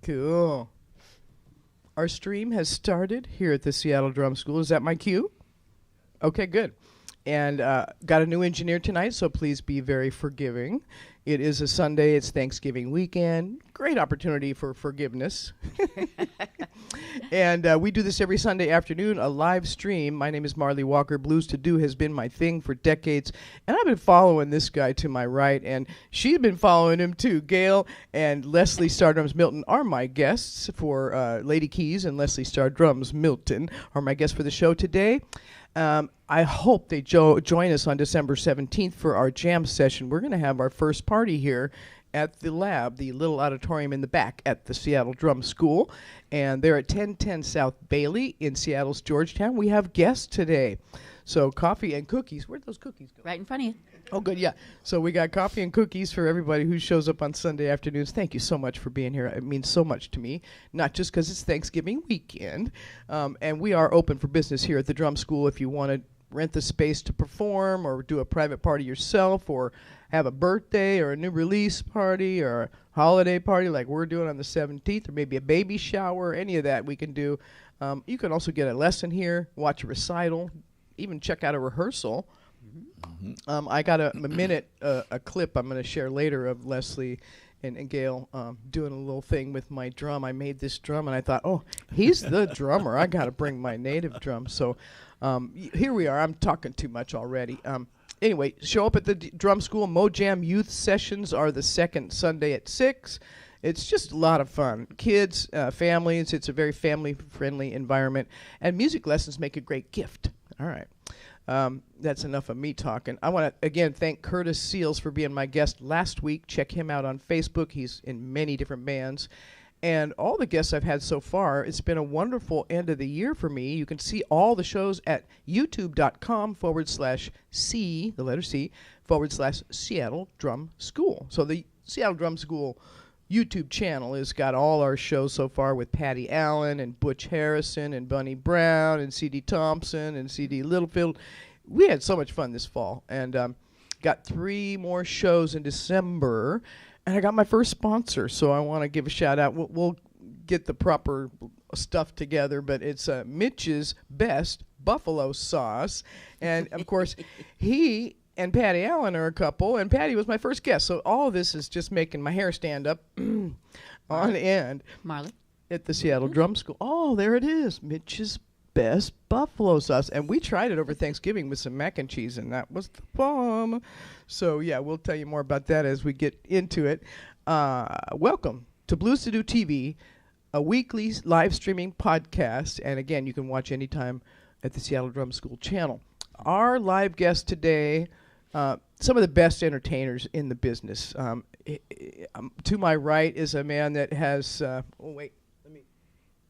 Cool. Our stream has started here at the Seattle Drum School. Is that my cue? Okay, good. And got a new engineer tonight, so please be very forgiving. It is a Sunday. It's Thanksgiving weekend. Great opportunity for forgiveness. And we do this every Sunday afternoon, a live stream. My name is Marlee Walker. Blues to Do has been my thing for decades. And I've been following this guy to my right, and she's been following him too. Gail and Leslie Stardrums Milton are my guests for Lady Keys, and Leslie Stardrums Milton are my guests for the show today. I hope they join us on December 17th for our jam session. We're going to have our first party here at the lab, the little auditorium in the back at the Seattle Drum School. And they're at 1010 South Bailey in Seattle's Georgetown. We have guests today. So coffee and cookies. Where'd those cookies go? Right in front of you. Oh, good, yeah. So we got coffee and cookies for everybody who shows up on Sunday afternoons. Thank you so much for being here. It means so much to me, not just because it's Thanksgiving weekend. And we are open for business here at the Drum School if you want to rent the space to perform or do a private party yourself or have a birthday or a new release party or a holiday party like we're doing on the 17th, or maybe a baby shower, any of that we can do. You can also get a lesson here, watch a recital, even check out a rehearsal. I got a minute, a clip I'm going to share later of Leslie and Gail doing a little thing with my drum. I made this drum, and I thought, oh, he's the drummer. I got to bring my native drum. So here we are. I'm talking too much already. Anyway, show up at the Drum School. Mojam Youth Sessions are the second Sunday at 6. It's just a lot of fun. Kids, families, it's a very family-friendly environment. And music lessons make a great gift. All right. That's enough of me talking. I want to, again, thank Curtis Seals for being my guest last week. Check him out on Facebook. He's in many different bands. And all the guests I've had so far, it's been a wonderful end of the year for me. You can see all the shows at youtube.com/C, the letter C, /Seattle Drum School. So the Seattle Drum School YouTube channel has got all our shows so far with Patty Allen and Butch Harrison and Bunny Brown and C.D. Thompson and C.D. Littlefield. We had so much fun this fall, and got 3 more shows in December, and I got my first sponsor, so I want to give a shout out. We'll get the proper stuff together, but it's Mitch's Best Buffalo Sauce, and of course he and Patty Allen are a couple, and Patty was my first guest. So all of this is just making my hair stand up on end. Marlee? At the Seattle Drum School. Oh, there it is. Mitch's Best Buffalo Sauce. And we tried it over Thanksgiving with some mac and cheese, and that was the bomb. So, yeah, we'll tell you more about that as we get into it. Welcome to Blues to Do TV, a weekly live streaming podcast. And, again, you can watch anytime at the Seattle Drum School channel. Our live guest today, some of the best entertainers in the business. To my right is a man that has,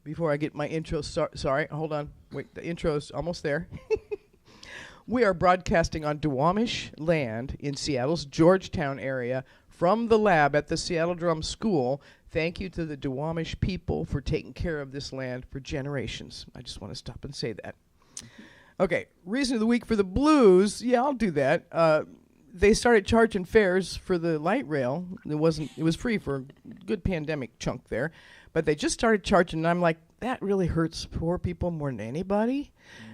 before I get my intro, sorry, hold on. Wait, the intro's almost there. We are broadcasting on Duwamish land in Seattle's Georgetown area from the lab at the Seattle Drum School. Thank you to the Duwamish people for taking care of this land for generations. I just want to stop and say that. Okay, reason of the week for the blues. Yeah, I'll do that. They started charging fares for the light rail. It was free for a good pandemic chunk there, but they just started charging, and I'm like, that really hurts poor people more than anybody.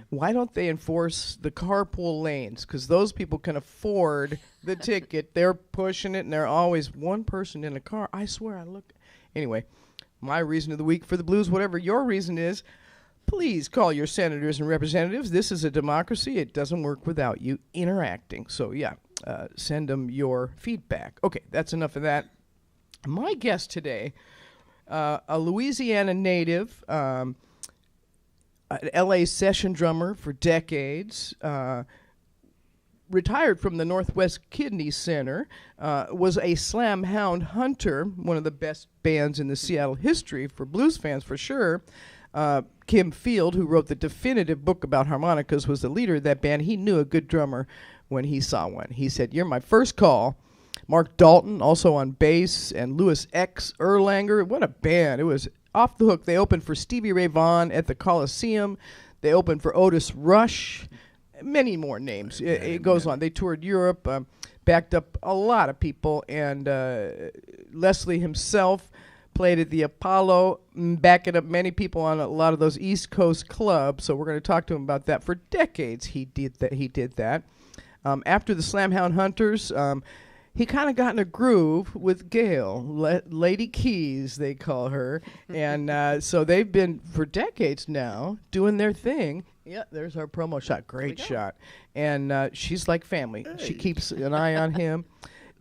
Why don't they enforce the carpool lanes? Because those people can afford the ticket. They're pushing it, and they're always one person in a car. I swear, I look. Anyway, my reason of the week for the blues, whatever your reason is, please call your senators and representatives. This is a democracy. It doesn't work without you interacting. So, yeah, send them your feedback. Okay, that's enough of that. My guest today, a Louisiana native, an L.A. session drummer for decades, retired from the Northwest Kidney Center, was a slam hound hunter, one of the best bands in the Seattle history for blues fans for sure. Kim Field, who wrote the definitive book about harmonicas, was the leader of that band. He knew a good drummer when he saw one. He said, "You're my first call." Mark Dalton, also on bass, and Louis X. Erlanger. What a band. It was off the hook. They opened for Stevie Ray Vaughan at the Coliseum. They opened for Otis Rush. Many more names. It goes on. They toured Europe, backed up a lot of people, and Leslie himself played at the Apollo, backing up many people on a lot of those East Coast clubs. So we're going to talk to him about that. For decades, he did that. After the Slamhound Hunters, he kind of got in a groove with Gail, Lady Keys, they call her. And so they've been, for decades now, doing their thing. Yeah, there's our promo shot. Great shot. And she's like family. Hey. She keeps an eye on him.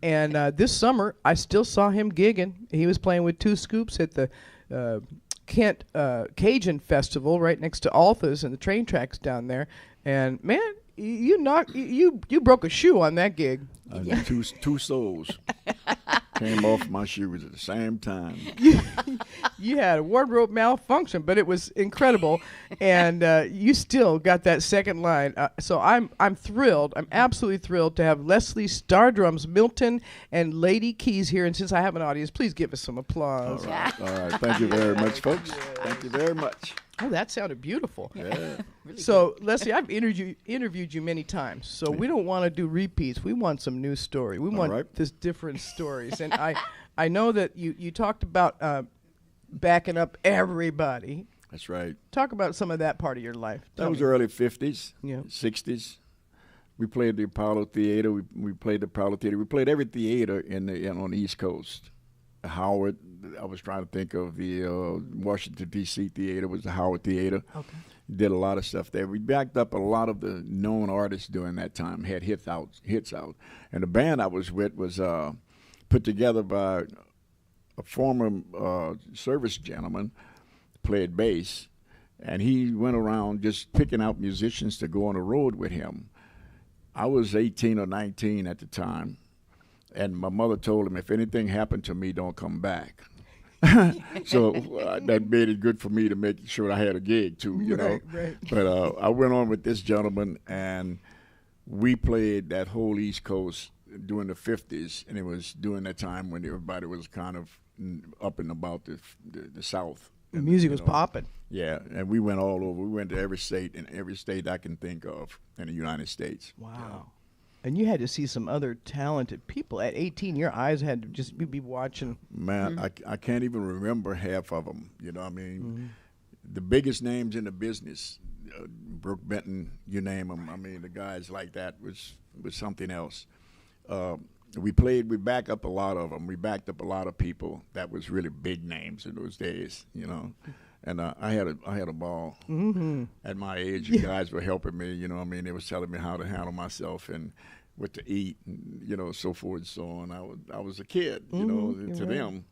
And this summer, I still saw him gigging. He was playing with Two Scoops at the Kent Cajun Festival right next to Althas and the train tracks down there. And, man, you broke a shoe on that gig. Two soles came off my shoes at the same time. You had a wardrobe malfunction, but it was incredible, and you still got that second line. So I'm thrilled. I'm absolutely thrilled to have Leslie Stardrums Milton and Lady Keys here. And since I have an audience, please give us some applause. All right. Thank you very much, folks. Thank you very much. Oh, that sounded beautiful. Yeah. Really so, good. Leslie, I've interviewed you many times, so we don't want to do repeats. We want some new story. We want this different stories. And I know that you talked about backing up everybody. That's right. Talk about some of that part of your life. That was early 50s, 60s. We played the Apollo Theater. We played the Apollo Theater. We played every theater on the East Coast. Howard, I was trying to think of the Washington, D.C. Theater was the Howard Theater. Okay. Did a lot of stuff there. We backed up a lot of the known artists during that time, had hits out. And the band I was with was put together by a former service gentleman, played bass, and he went around just picking out musicians to go on the road with him. I was 18 or 19 at the time. And my mother told him, if anything happened to me, don't come back. So that made it good for me to make sure I had a gig, too, you know. Right. But I went on with this gentleman, and we played that whole East Coast during the 50s, and it was during that time when everybody was kind of up and about the South. The music was popping. Yeah, and we went all over. We went to every state I can think of in the United States. Wow. And you had to see some other talented people. At 18, your eyes had to just be watching. Man, I can't even remember half of them. You know what I mean? The biggest names in the business, Brooke Benton, you name them. I mean, the guys like that was something else. We backed up a lot of them. We backed up a lot of people that was really big names in those days, you know. And I had a ball. At my age. You guys were helping me, you know what I mean? They was telling me how to handle myself and what to eat, and, you know, so forth and so on. I was a kid, you know, to them.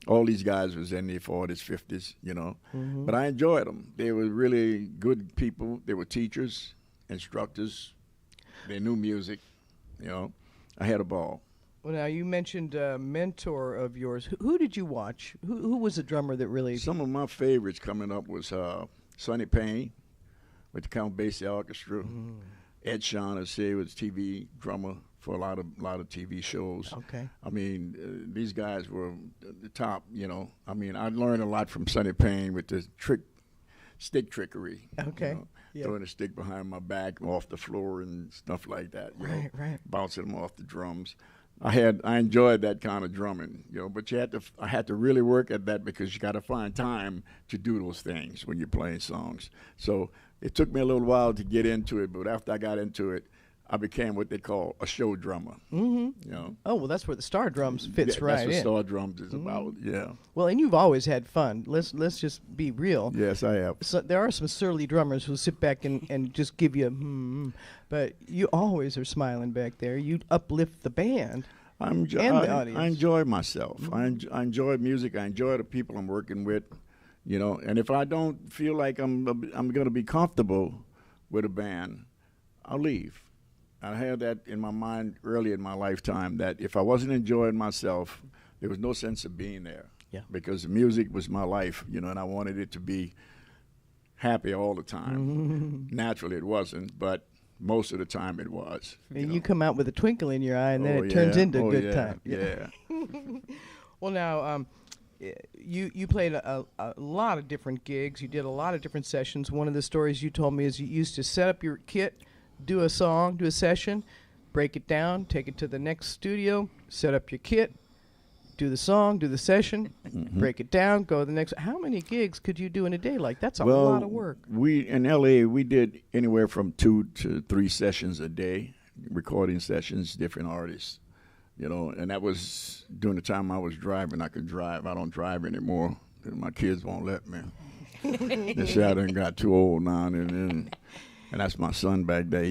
All these guys was in their 40s, 50s, you know. But I enjoyed them. They were really good people. They were teachers, instructors. They knew music, you know. I had a ball. Well, now, you mentioned a mentor of yours. Who did you watch? Who was the drummer that really... Some of my favorites coming up was Sonny Payne with the Count Basie Orchestra. Ed Shaughnessy was TV drummer for a lot of TV shows. Okay. I mean, these guys were the top, you know. I mean, I learned a lot from Sonny Payne with the stick trickery. Okay. You know, throwing a stick behind my back off the floor and stuff like that. You know, bouncing them off the drums. I enjoyed that kind of drumming, you know, but I had to really work at that because you got to find time to do those things when you're playing songs. So it took me a little while to get into it, but after I got into it, I became what they call a show drummer. You know. Oh, well, that's where the Stardrums fits right in. That's what Stardrums is about. Yeah. Well, and you've always had fun. Let's just be real. Yes, I have. So there are some surly drummers who sit back and just give you but you always are smiling back there. You uplift the band. And the audience. I enjoy myself. I enjoy music. I enjoy the people I'm working with. You know, and if I don't feel like I'm going to be comfortable with a band, I'll leave. I had that in my mind early in my lifetime that if I wasn't enjoying myself, there was no sense of being there. Yeah. Because the music was my life, you know, and I wanted it to be happy all the time. Naturally, it wasn't, but most of the time it was. And you come out with a twinkle in your eye, and then it turns into a good time. Yeah. Well, now, you played a lot of different gigs. You did a lot of different sessions. One of the stories you told me is you used to set up your kit, do a song, do a session, break it down, take it to the next studio, set up your kit, do the song, do the session, break it down, go to the next. How many gigs could you do in a day? Like, that's a lot of work. We in LA, we did anywhere from 2 to 3 sessions a day, recording sessions, different artists, you know. And that was during the time I was driving. I could drive. I don't drive anymore. My kids won't let me. They say I done got too old now, and that's my son back there.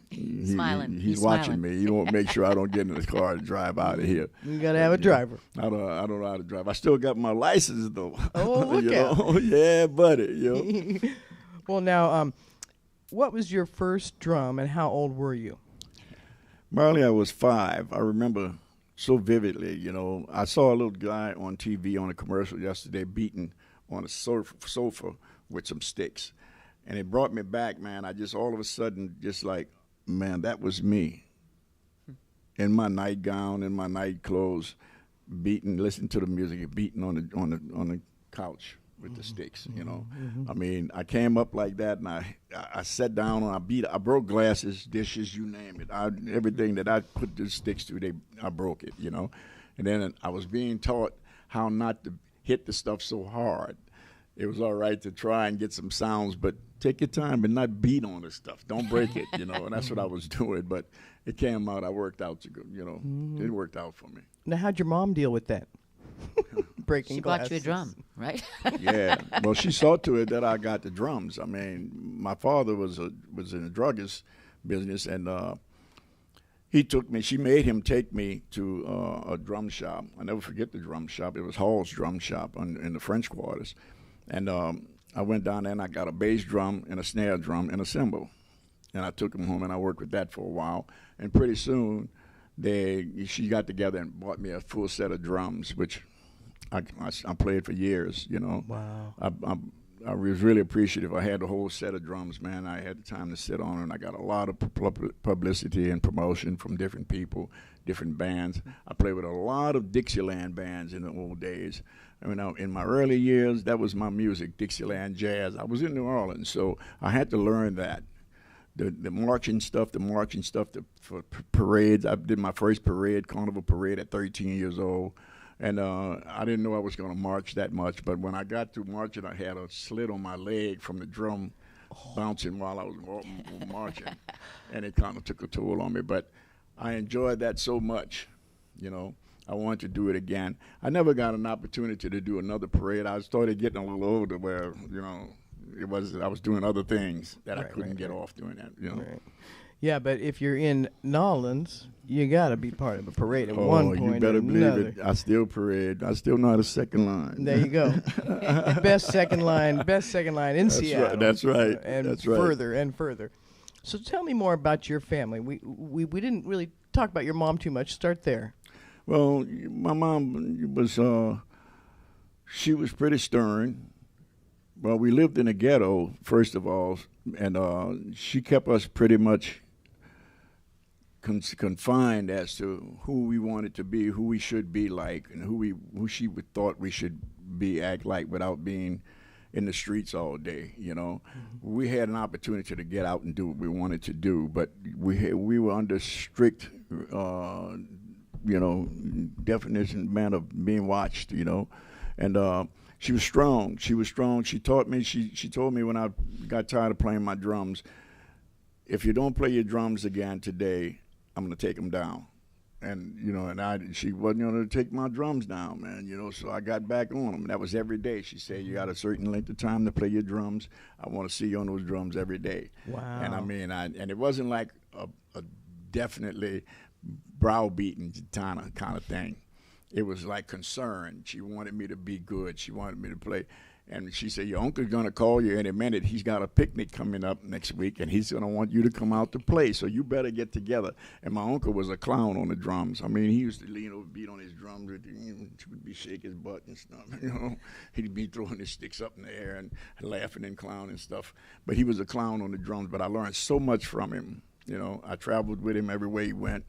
He's smiling. He's watching me. He won't make sure I don't get in the car and drive out of here. You gotta have a driver. I don't know how to drive. I still got my license though. Oh, look out. Yeah, buddy. You know? Well, now, what was your first drum, and how old were you? Marlee, I was 5. I remember so vividly. You know, I saw a little guy on TV on a commercial yesterday beating on a sofa with some sticks, and it brought me back, man. I just all of a sudden just like. Man, that was me in my nightgown, in my night clothes, listening to the music, beating on the couch with the sticks. You know, I mean, I came up like that, and I sat down and I broke glasses, dishes, you name it. Everything that I put the sticks to, I broke it. You know, and then I was being taught how not to hit the stuff so hard. It was all right to try and get some sounds, but take your time and not beat on the stuff. Don't break it, you know. And that's what I was doing. But it came out. I worked out, you know. It worked out for me. Now, how'd your mom deal with that? Breaking glasses. She bought you a drum, right? Yeah. Well, she saw to it that I got the drums. I mean, my father was in the druggist business, and he took me. She made him take me to a drum shop. I never forget the drum shop. It was Hall's Drum Shop in the French Quarters. And I went down there and I got a bass drum and a snare drum and a cymbal. And I took them home and I worked with that for a while. And pretty soon, she got together and bought me a full set of drums, which I played for years, you know. Wow. I was really appreciative. I had the whole set of drums, man. I had the time to sit on it, and I got a lot of publicity and promotion from different people, different bands. I played with a lot of Dixieland bands in the old days. I mean, in my early years, that was my music, Dixieland jazz. I was in New Orleans, so I had to learn that. The marching stuff for parades. I did my first carnival parade at 13 years old. And I didn't know I was going to march that much, but when I got to marching, I had a slit on my leg from the drum bouncing while I was marching, and it kind of took a toll on me. But I enjoyed that so much, you know. I wanted to do it again. I never got an opportunity to do another parade. I started getting a little older where, you know, I was doing other things that I couldn't get off doing that, you know. Right. Yeah, but if you're in Nolans, you got to be part of a parade at one point. Oh, you better believe another. it. I still parade. I still know how to second line. There you go. best second line in Seattle. That's right. And further and further. So tell me more about your family. We didn't really talk about your mom too much. Start there. Well, my mom was, she was pretty stern. Well, we lived in a ghetto, first of all, and she kept us pretty much confined as to who we wanted to be, who we should be like, and who she thought we should act like without being in the streets all day, you know. Mm-hmm. We had an opportunity to get out and do what we wanted to do, but we were under strict you know, definition, man, of being watched, you know. And she was strong. She taught me, she told me when I got tired of playing my drums, if you don't play your drums again today, I'm going to take them down. And, you know, she wasn't going to take my drums down, man, you know, so I got back on them. And that was every day. She said, you got a certain length of time to play your drums. I want to see you on those drums every day. Wow. And I mean, and it wasn't like a definitely browbeating kind of thing. It was like concern. She wanted me to be good. She wanted me to play. And she said, your uncle's going to call you any minute. He's got a picnic coming up next week, and he's going to want you to come out to play, so you better get together. And my uncle was a clown on the drums. I mean, he used to lean over, beat on his drums. He would be shaking his butt and stuff, you know. He'd be throwing his sticks up in the air and laughing and clowning and stuff. But he was a clown on the drums, but I learned so much from him. You know, I traveled with him everywhere he went.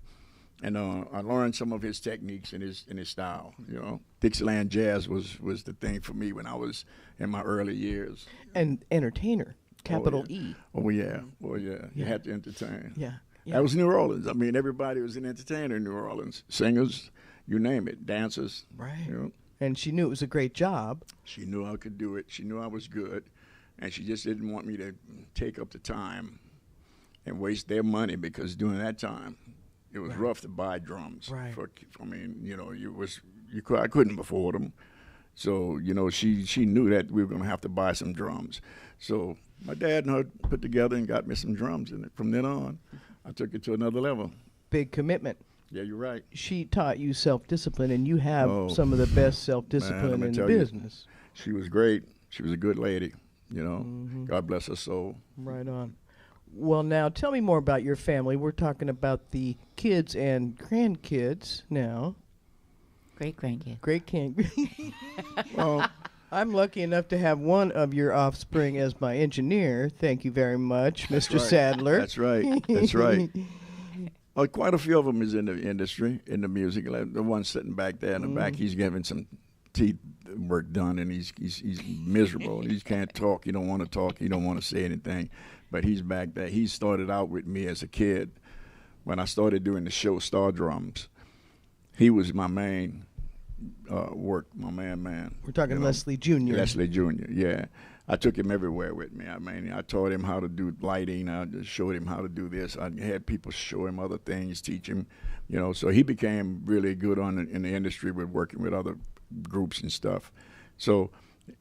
And I learned some of his techniques and his style. You know, Dixieland jazz was the thing for me when I was in my early years. And entertainer, capital E. Oh yeah, You had to entertain. Yeah. That was New Orleans. I mean, everybody was an entertainer in New Orleans. Singers, you name it, dancers. Right. You know. And she knew it was a great job. She knew I could do it. She knew I was good. And she just didn't want me to take up the time and waste their money, because during that time, it was rough to buy drums. Right. I mean, I couldn't afford them. So, she knew that we were going to have to buy some drums. So my dad and her put together and got me some drums. And from then on, I took it to another level. Big commitment. Yeah, you're right. She taught you self-discipline, and you have some of the best self-discipline in the business. She was great. She was a good lady, God bless her soul. Right on. Well, now, tell me more about your family. We're talking about the kids and grandkids now. Great-grandkid. Great-grandkid. Well, I'm lucky enough to have one of your offspring as my engineer. Thank you very much, Mr. Sadler. That's right. That's right. Well, quite a few of them is in the industry, in the music. The one sitting back there in the back, he's getting some teeth work done, and he's miserable. He can't talk. He don't want to talk. He don't want to say anything. But he's back there. He started out with me as a kid. When I started doing the show Stardrums, he was my main my man. We're talking Leslie Jr. Leslie Jr., yeah. I took him everywhere with me. I mean, I taught him how to do lighting. I just showed him how to do this. I had people show him other things, teach him, So he became really good in the industry with working with other groups and stuff. So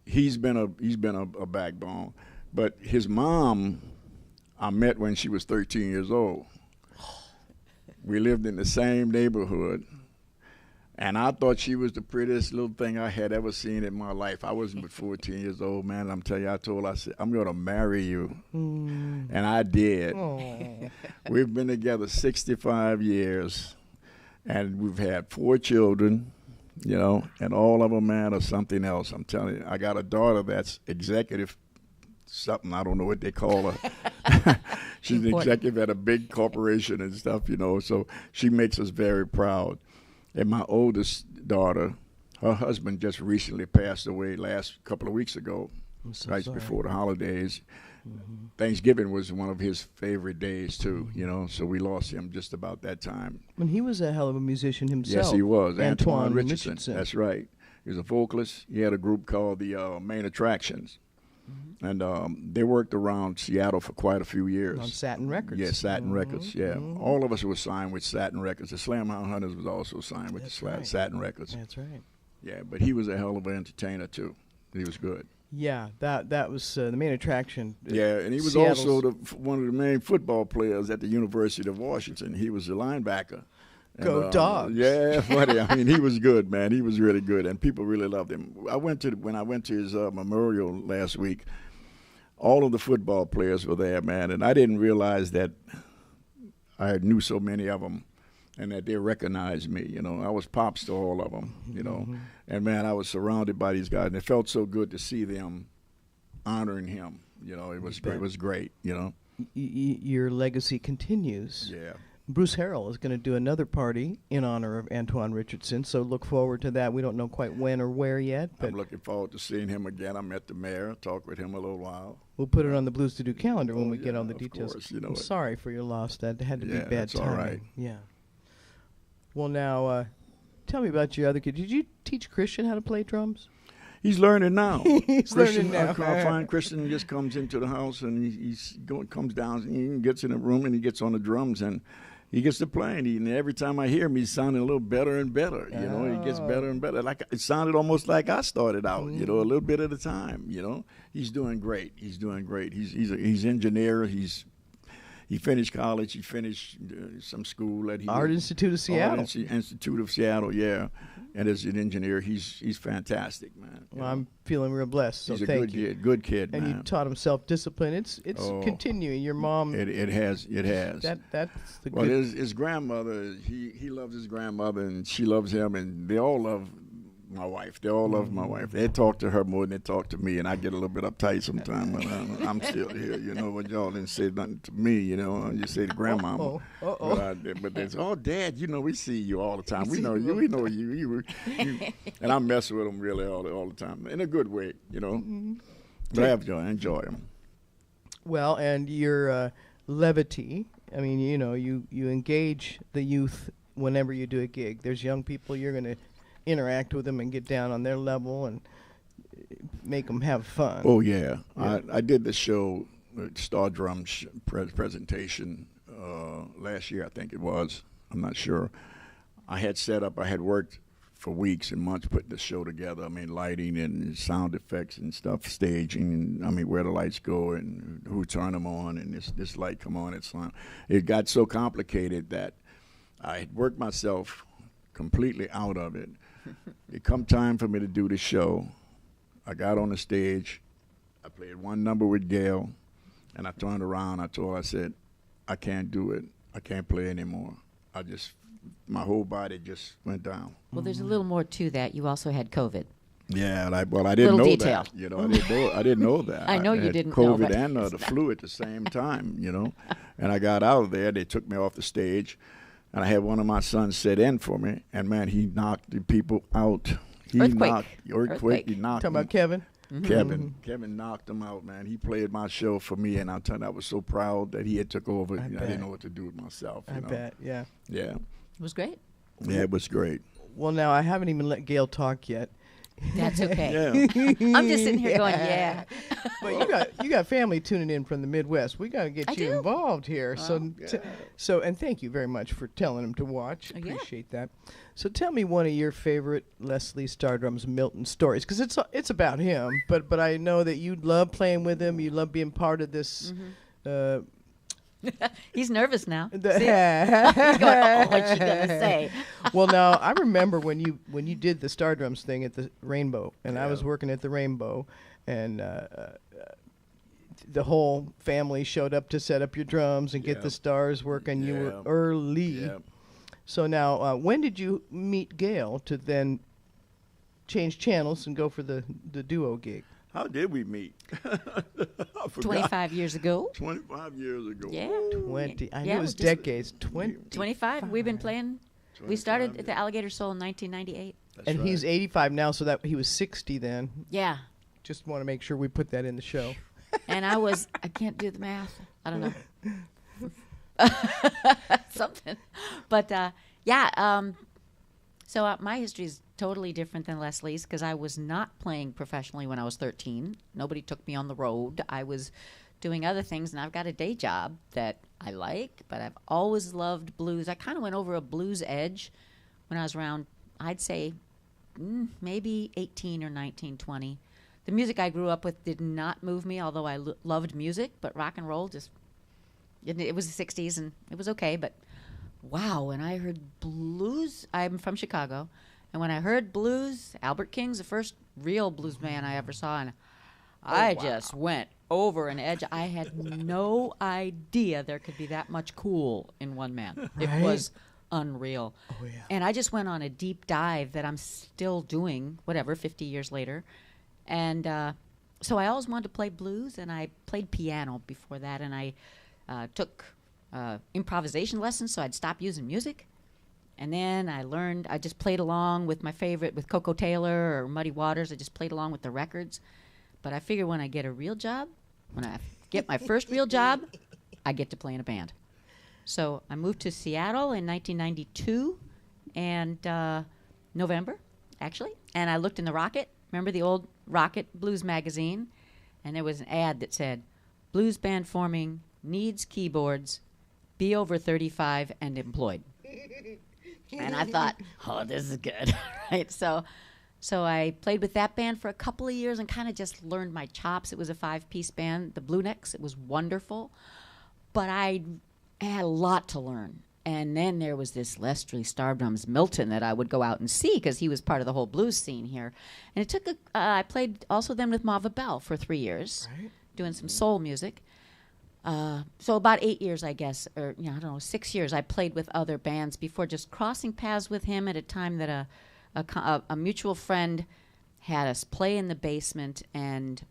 he's been a backbone. But his mom, I met when she was 13 years old. We lived in the same neighborhood. And I thought she was the prettiest little thing I had ever seen in my life. I wasn't but 14 years old, man. I'm telling you, I said, I'm going to marry you. And I did. We've been together 65 years, and we've had 4 children, and all of them, man, are something else. I'm telling you, I got a daughter that's executive something. I don't know what they call her. She's an executive at a big corporation and stuff, so she makes us very proud. And my oldest daughter, her husband just recently passed away last couple of weeks ago, before the holidays. Thanksgiving was one of his favorite days, too, so we lost him just about that time. And he was a hell of a musician himself. Yes, he was. Antoine Richardson. That's right. He was a vocalist. He had a group called the Main Attractions. And they worked around Seattle for quite a few years. On Satin Records. Yeah, Satin Records, yeah. All of us were signed with Satin Records. The Slamhound Hunters was also signed with Satin Records. That's right. Yeah, but he was a hell of an entertainer, too. He was good. Yeah, that was the main attraction. Yeah, and he was also one of the main football players at the University of Washington. He was a linebacker. Go Dogs. Yeah, buddy. I mean, he was good, man. He was really good, and people really loved him. When I went to his memorial last week, all of the football players were there, man, and I didn't realize that I knew so many of them and that they recognized me. I was pops to all of them, and, man, I was surrounded by these guys, and it felt so good to see them honoring him. It was great. It was great, Your legacy continues. Yeah. Bruce Harrell is going to do another party in honor of Antoine Richardson, so look forward to that. We don't know quite when or where yet. But I'm looking forward to seeing him again. I met the mayor, talked with him a little while. We'll put it on the Blues to Do calendar when we get all the of details. Course, I'm sorry for your loss. That had to be bad that's timing. all right. Yeah. Well, now, tell me about your other kid. Did you teach Christian how to play drums? He's learning now. He's learning now. I find Christian just comes into the house and comes down and he gets in the room and he gets on the drums and he gets to playing. And every time I hear him, he's sounding a little better and better. He gets better and better. Like it sounded almost like I started out. A little bit at a time. He's doing great. He's doing great. He's engineer. He finished college. He finished some school at Art Institute of Seattle. Institute of Seattle, yeah. And as an engineer, he's fantastic, man. Well, I'm feeling real blessed. So he's a thank you. Good kid, and man. you taught him self-discipline. It's continuing. Your mom. It has. That's the well, good. His grandmother. He loves his grandmother, and she loves him, and they all love my wife. They all love my wife. They talk to her more than they talk to me, and I get a little bit uptight sometimes. But I'm still here, when y'all didn't say nothing to me, you say to grandmama. But they say, Dad, we see you all the time. We know you. We know you. And I mess with them really all the time in a good way, But I enjoy them. Well, and your levity. I mean, you engage the youth whenever you do a gig. There's young people, you're going to interact with them and get down on their level and make them have fun. Oh, yeah. I did the show, Stardrums presentation last year, I think it was. I'm not sure. I had worked for weeks and months putting the show together. I mean, lighting and sound effects and stuff, staging, and I mean, where the lights go and who turn them on and this light come on. It got so complicated that I had worked myself completely out of it. It come time for me to do the show. I got on the stage. I played one number with Gail, and I turned around. I said, I can't do it. I can't play anymore. My whole body just went down. Well, there's a little more to that. You also had COVID. Yeah, I didn't know detail. that. You know, I didn't know that. I know you had didn't COVID know, but and the flu at the same time. You know, and I got out of there. They took me off the stage, and I had one of my sons sit in for me. And man, he knocked the people out. Earthquake. He knocked. Talking about Kevin. Mm-hmm. Kevin knocked him out, man. He played my show for me, and I'll tell you, I was so proud that he had took over. I didn't know what to do with myself. I bet, yeah. Yeah. It was great. Yeah, it was great. Well, now I haven't even let Gail talk yet. That's okay. Yeah. I'm just sitting here going, yeah. But you got family tuning in from the Midwest. We got to get you involved here. So and thank you very much for telling them to watch. Appreciate that. So tell me one of your favorite Leslie Stardrums Milton stories, because it's about him. But I know that you love playing with him. You love being part of this. He's nervous now. He's going, oh, what's she gonna say? Well, now I remember when you did the Stardrums thing at the Rainbow, and I was working at the Rainbow, and the whole family showed up to set up your drums and get the stars working. You were early. Yeah. So now, when did you meet Gail to then change channels and go for the duo gig? How did we meet? 25 years ago. 25 years ago. Yeah. 20. I knew it was decades. 25. We've been playing. We started at the Alligator Soul in 1998. And he's 85 now, so that he was 60 then. Yeah. Just want to make sure we put that in the show. And I can't do the math. I don't know. Something. But, so my history is totally different than Leslie's, because I was not playing professionally when I was 13. Nobody took me on the road. I was doing other things, and I've got a day job that I like, but I've always loved blues. I kind of went over a blues edge when I was around, I'd say, maybe 18 or 19, 20. The music I grew up with did not move me, although I loved music, but rock and roll it was the 60s, and it was okay, but wow, when I heard blues, I'm from Chicago, and when I heard blues, Albert King's the first real blues man I ever saw, and I just went over an edge. I had no idea there could be that much cool in one man. It was unreal. Oh, yeah. And I just went on a deep dive that I'm still doing, 50 years later. And so I always wanted to play blues, and I played piano before that, and I took improvisation lessons, so I'd stop using music. And then I just played along with my favorite, with Coco Taylor or Muddy Waters. I just played along with the records. But I figure when I get a real job, when I get my first real job, I get to play in a band. So I moved to Seattle in 1992, and November, actually. And I looked in the Rocket. Remember the old Rocket Blues magazine? And there was an ad that said, blues band forming, needs keyboards, be over 35 and employed. And I thought, oh, this is good. Right? So I played with that band for a couple of years and kind of just learned my chops. It was a 5-piece band, the Blue Necks. It was wonderful. But I had a lot to learn. And then there was this Leslie Stardrums Milton that I would go out and see because he was part of the whole blues scene here. And it took I played also then with Mava Bell for 3 years, doing some soul music. So about 8 years, I guess, or 6 years, I played with other bands before just crossing paths with him at a time that a mutual friend had us play in the basement. And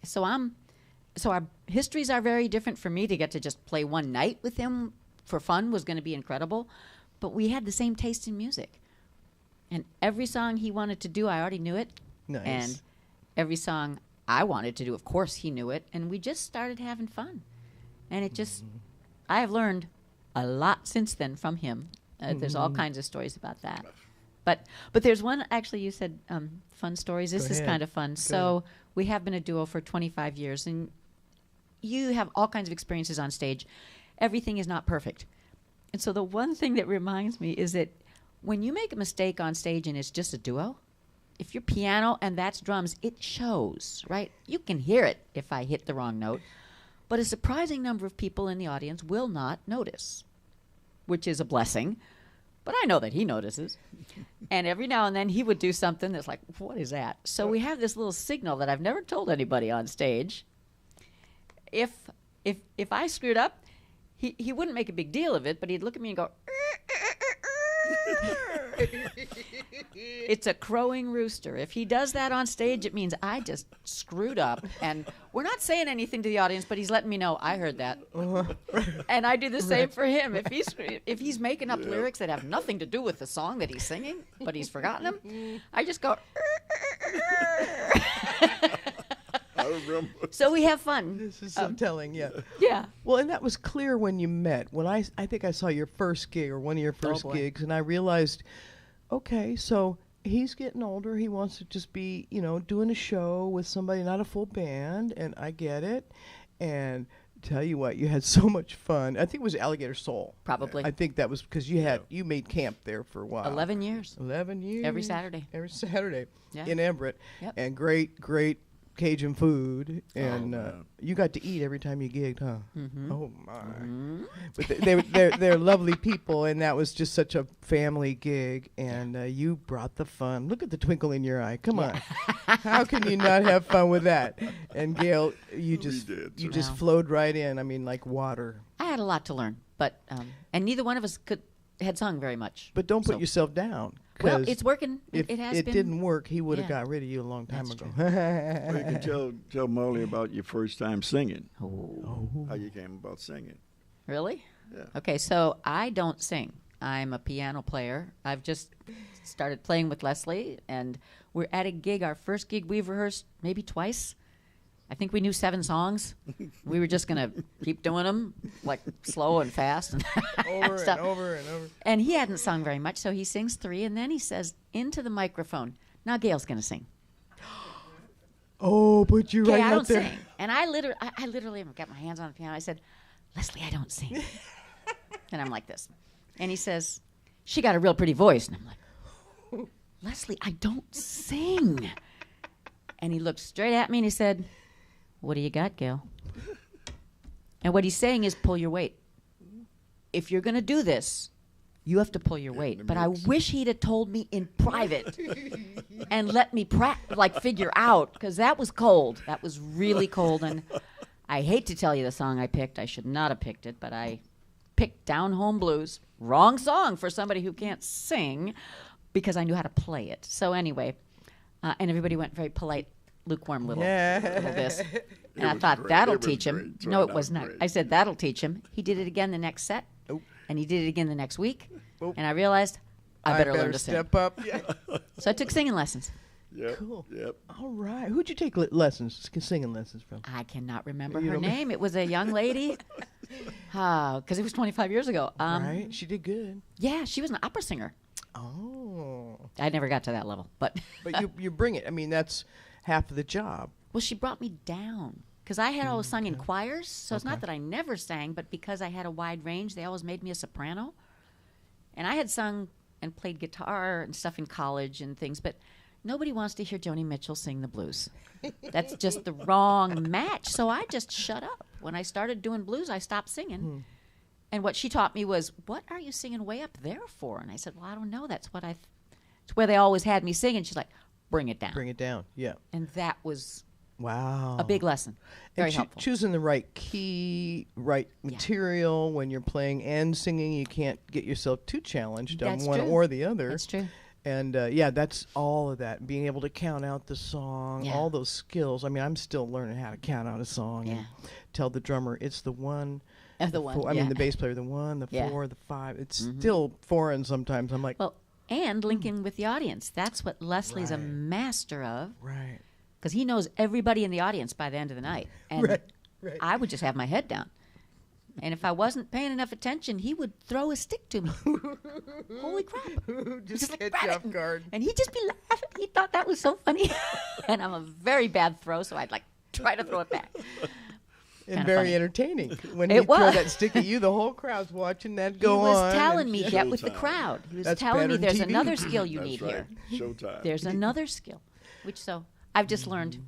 so our histories are very different. For me to get to just play one night with him for fun was going to be incredible. But we had the same taste in music. And every song he wanted to do, I already knew it. Nice. And every song I wanted to do, of course, he knew it. And we just started having fun. And it just, I have learned a lot since then from him. There's all kinds of stories about that. But there's one, actually, you said fun stories. This is kind of fun. So we have been a duo for 25 years, and you have all kinds of experiences on stage. Everything is not perfect. And so the one thing that reminds me is that when you make a mistake on stage and it's just a duo, if you're piano and that's drums, it shows, right? You can hear it if I hit the wrong note. But a surprising number of people in the audience will not notice, which is a blessing. But I know that he notices. And every now and then he would do something that's like, what is that? So we have this little signal that I've never told anybody on stage. If I screwed up, he wouldn't make a big deal of it, but he'd look at me and go, it's a crowing rooster. If he does that on stage, it means I just screwed up. And we're not saying anything to the audience, but he's letting me know I heard that. And I do the same for him. If he's making up lyrics that have nothing to do with the song that he's singing, but he's forgotten them, I just go. So we have fun. This is so telling, yeah. Yeah. Well, and that was clear when you met. When I think I saw your first gig or one of your first gigs, and I realized, okay, so he's getting older. He wants to just be, doing a show with somebody, not a full band, and I get it. And tell you what, you had so much fun. I think it was Alligator Soul. Probably. I think that was because you made camp there for a while. 11 years. 11 years. Every Saturday. In Everett. Yep. And great Cajun food, and you got to eat every time you gigged, huh? Mm-hmm. Oh my! Mm-hmm. But they're lovely people, and that was just such a family gig. And you brought the fun. Look at the twinkle in your eye. Come on, how can you not have fun with that? And Gail, you just flowed right in. I mean, like water. I had a lot to learn, but and neither one of us had sung very much. But don't put yourself down. Well, it's working. If it has been. Didn't work, he would have got rid of you a long time ago. Well, you can tell Marlee about your first time singing. How you came about singing. Really? Yeah. Okay, so I don't sing. I'm a piano player. I've just started playing with Leslie, and we're at a gig. Our first gig, we've rehearsed maybe twice. I think we knew 7 songs. We were just going to keep doing them, like slow and fast. And over and over and over. And he hadn't sung very much, so he sings 3, and then he says into the microphone, now Gail's going to sing. Oh, but you're right I out don't there. sing. And I literally got my hands on the piano. I said, Leslie, I don't sing. And I'm like this. And he says, she got a real pretty voice. And I'm like, Leslie, I don't sing. And he looked straight at me and he said, what do you got, Gail? And what he's saying is pull your weight. If you're going to do this, you have to pull your weight. But I wish he'd have told me in private and let me figure out, because that was cold. That was really cold. And I hate to tell you the song I picked. I should not have picked it, but I picked Down Home Blues. Wrong song for somebody who can't sing, because I knew how to play it. So anyway, and everybody went very polite. Lukewarm little this. And I thought, that'll teach him. No, it was not. I said, that'll teach him. He did it again the next set. And he did it again the next week. And I realized, I better learn to sing. Step up. So I took singing lessons. Yep. Cool. Yep. All right. Who'd you take singing lessons from? I cannot remember her name. It was a young lady. Because it was 25 years ago. Right. She did good. Yeah, she was an opera singer. Oh. I never got to that level. But you bring it. I mean, that's half of the job. Well, she brought me down, because I had always sung in choirs, so it's not that I never sang, but because I had a wide range, they always made me a soprano. And I had sung and played guitar and stuff in college and things, but nobody wants to hear Joni Mitchell sing the blues. That's just the wrong match, so I just shut up. When I started doing blues, I stopped singing. And what she taught me was, what are you singing way up there for? And I said, well, I don't know. It's where they always had me singing. She's like, bring it down. Bring it down, yeah. And that was wow, a big lesson. Very helpful. Choosing the right key, right material when you're playing and singing. You can't get yourself too challenged on one or the other. That's true. And that's all of that. Being able to count out the song, all those skills. I mean, I'm still learning how to count out a song and tell the drummer it's the 1. The 1. Four, I mean, the bass player, the 1, the 4, the 5. It's still foreign sometimes. I'm like, well, and linking with the audience. That's what Leslie's a master of. Right. Because he knows everybody in the audience by the end of the night. And I would just have my head down. And if I wasn't paying enough attention, he would throw a stick to me. Holy crap. Just like, catch grab you it. off guard. And he'd just be laughing. He thought that was so funny. And I'm a very bad throw, so I'd like try to throw it back. And Kinda very funny. entertaining. When It he throw was. that stick at you, the whole crowd's watching that go on. He was telling me, and- get with the Showtime. crowd. He was That's telling me better there's than TV. another skill you That's need right. here. Showtime. There's another skill, which so I've just learned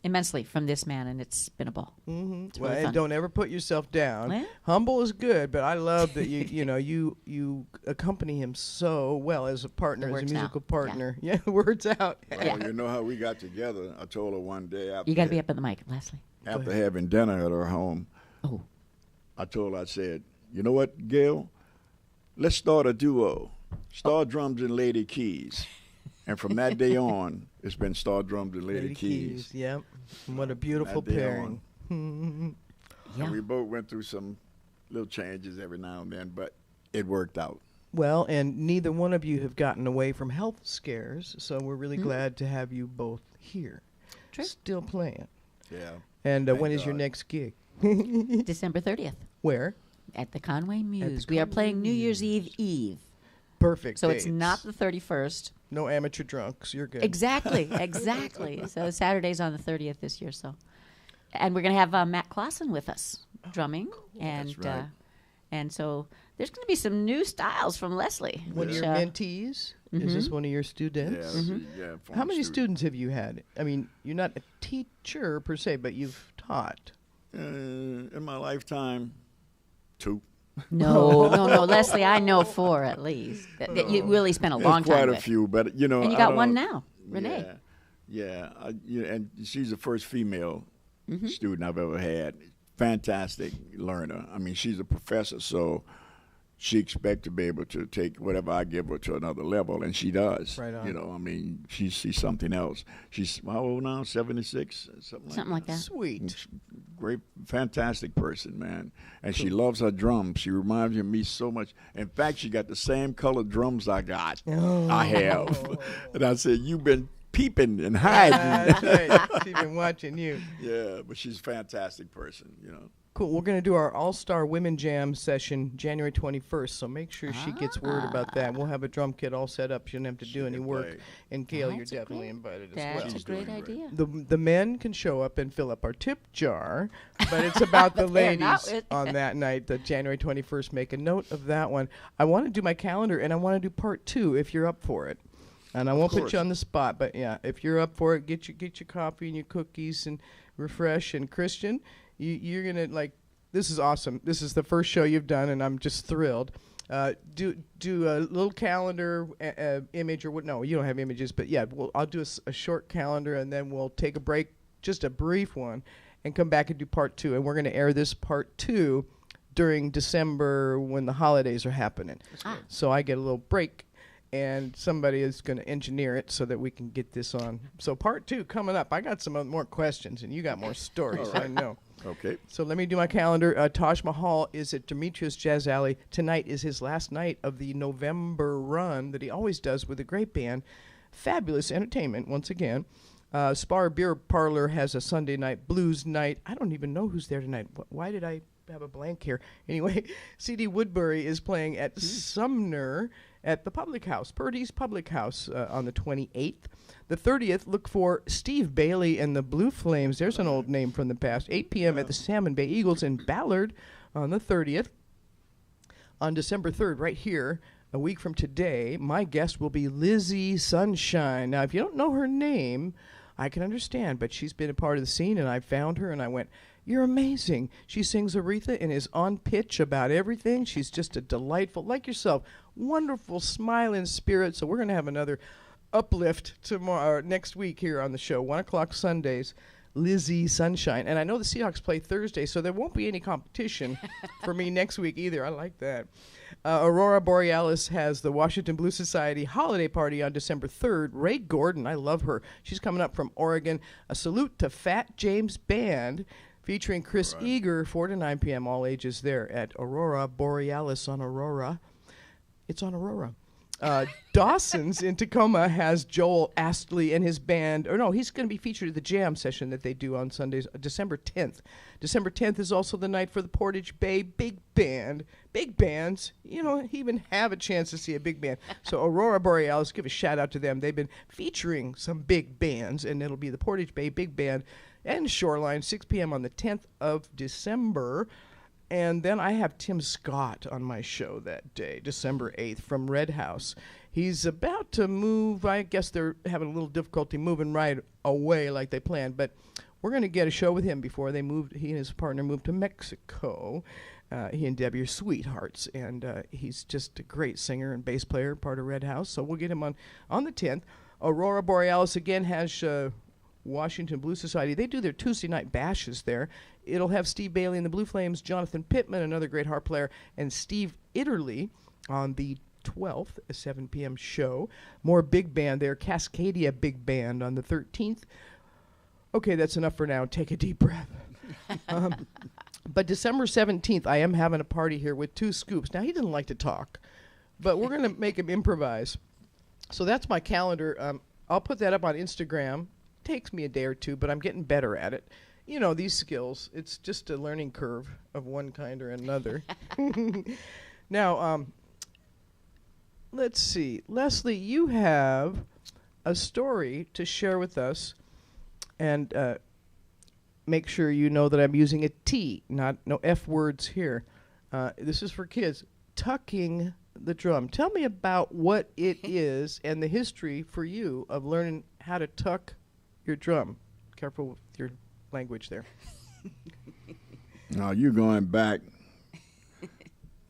immensely from this man, and it's been a ball. It's Well, really and fun. don't ever put yourself down. Well. Humble is good, but I love that you accompany him so well as a partner, as a word's musical out. partner. Yeah, words out. Well, you know how we got together? I told her one day after, You got to be up at the mic, Leslie. after having dinner at her home, Oh, I told her, I said, you know what, Gail? Let's start a duo, Stardrums and Lady Keys. And from that day on, it's been Stardrums and Lady Keys. Yep. What a beautiful That day pairing. yeah. And we both went through some little changes every now and then, but it worked out. Well, and neither one of you have gotten away from health scares, so we're really glad to have you both here. True. Still playing. Yeah. And Thank when is your God. next gig? December 30th Where? at the Conway Muse. the We are Conway playing New Year's Eve. Perfect. So it's dates. not the 31st. No amateur drunks. You're good. Exactly. So Saturday's on the 30th this year. So, and we're going to have Matt Clausen with us drumming, and That's right. and so there's going to be some new styles from Leslie. One of which, your mentees? Is this one of your Yeah. students? Yeah, How former many student. students have you had? I mean, you're not a teacher per se, but you've taught. In my lifetime, 2. No, Leslie, I know 4 at least. That you really spent a long There's quite time a with. few, but you know, And you I got don't- one now, Renee. Yeah, and she's the first female Mm-hmm. student I've ever had. Fantastic learner. I mean, she's a professor, so she expects to be able to take whatever I give her to another level, and she does. Right on. You know, I mean, she's something else. She's how old now? 76, Something like that. Sweet. Great, fantastic person, man. And she loves her drums. She reminds me of me so much. In fact, she got the same colored drums I got. I have. And I said, you've been peeping and hiding. That's right. She's been watching you. Yeah, but she's a fantastic person, you know. Cool. We're going to do our All-Star Women Jam session January 21st, so make sure she gets word about that. We'll have a drum kit all set up. She doesn't have to do any can work. play. And Gail, That's you're a definitely great- invited as That's well. a She's great doing great. idea. The men can show up and fill up our tip jar, but it's about the They're not ladies with- on that night, the January 21st. Make a note of that one. I want to do my calendar, and I want to do part 2 if you're up for it. And I won't put course. you on the spot, but yeah, if you're up for it, get your coffee and your cookies and refresh. And Christian, you're gonna like. This is awesome. This is the first show you've done, and I'm just thrilled. Do a little calendar image or what? No, you don't have images, but yeah, I'll do a short calendar, and then we'll take a break, just a brief one, and come back and do part 2. And we're going to air this part 2 during December when the holidays are happening. So I get a little break, and somebody is going to engineer it so that we can get this on. So part 2 coming up. I got some more questions, and you got more stories. I know. Okay. So let me do my calendar. Taj Mahal is at Demetrius Jazz Alley. Tonight is his last night of the November run that he always does with a great band. Fabulous entertainment, once again. Spar Beer Parlor has a Sunday night blues night. I don't even know who's there tonight. Why did I have a blank here? Anyway, C.D. Woodbury is playing at Sumner at the Public House, Purdy's Public House, on the 28th. The 30th, look for Steve Bailey and the Blue Flames. There's an old name from the past. 8 p.m. at the Salmon Bay Eagles in Ballard on the 30th. On December 3rd, right here, a week from today, my guest will be Lizzie Sunshine. Now, if you don't know her name, I can understand, but she's been a part of the scene, and I found her, and I went, you're amazing. She sings Aretha and is on pitch about everything. She's just a delightful, like yourself, wonderful, smiling spirit. So we're going to have another uplift tomorrow, next week here on the show, 1 o'clock Sundays, Lizzie Sunshine. And I know the Seahawks play Thursday, so there won't be any competition for me next week either. I like that. Aurora Borealis has the Washington Blues Society holiday party on December 3rd. Ray Gordon, I love her. She's coming up from Oregon. A salute to Fat James Band, featuring Chris Eager, 4 to 9 p.m., all ages there at Aurora Borealis on Aurora. It's on Aurora. Dawson's in Tacoma has Joel Astley and his band. Or no, he's going to be featured at the jam session that they do on Sundays, December 10th. December 10th is also the night for the Portage Bay Big Band. Big bands, even have a chance to see a big band. So Aurora Borealis, give a shout out to them. They've been featuring some big bands, and it'll be the Portage Bay Big Band and Shoreline, 6 p.m. on the 10th of December. And then I have Tim Scott on my show that day, December 8th, from Red House. He's about to move. I guess they're having a little difficulty moving right away like they planned. But we're going to get a show with him before they moved. He and his partner moved to Mexico. He and Debbie are sweethearts. And he's just a great singer and bass player, part of Red House. So we'll get him on the 10th. Aurora Borealis, again, has Washington Blues Society. They do their Tuesday night bashes there. It'll have Steve Bailey and the Blue Flames, Jonathan Pittman, another great harp player, and Steve Italy on the 12th, a 7 p.m. show. More big band there, Cascadia Big Band on the 13th. Okay, that's enough for now. Take a deep breath. But December 17th, I am having a party here with two scoops. Now, he doesn't like to talk, but we're going to make him improvise. So that's my calendar. I'll put that up on Instagram. Takes me a day or two, but I'm getting better at it. These skills, it's just a learning curve of one kind or another. Now, let's see. Leslie, you have a story to share with us, and make sure you know that I'm using a T, no F words here. This is for kids. Tucking the drum. Tell me about what it is and the history for you of learning how to tuck your drum. Careful with your language there. Now, you're going back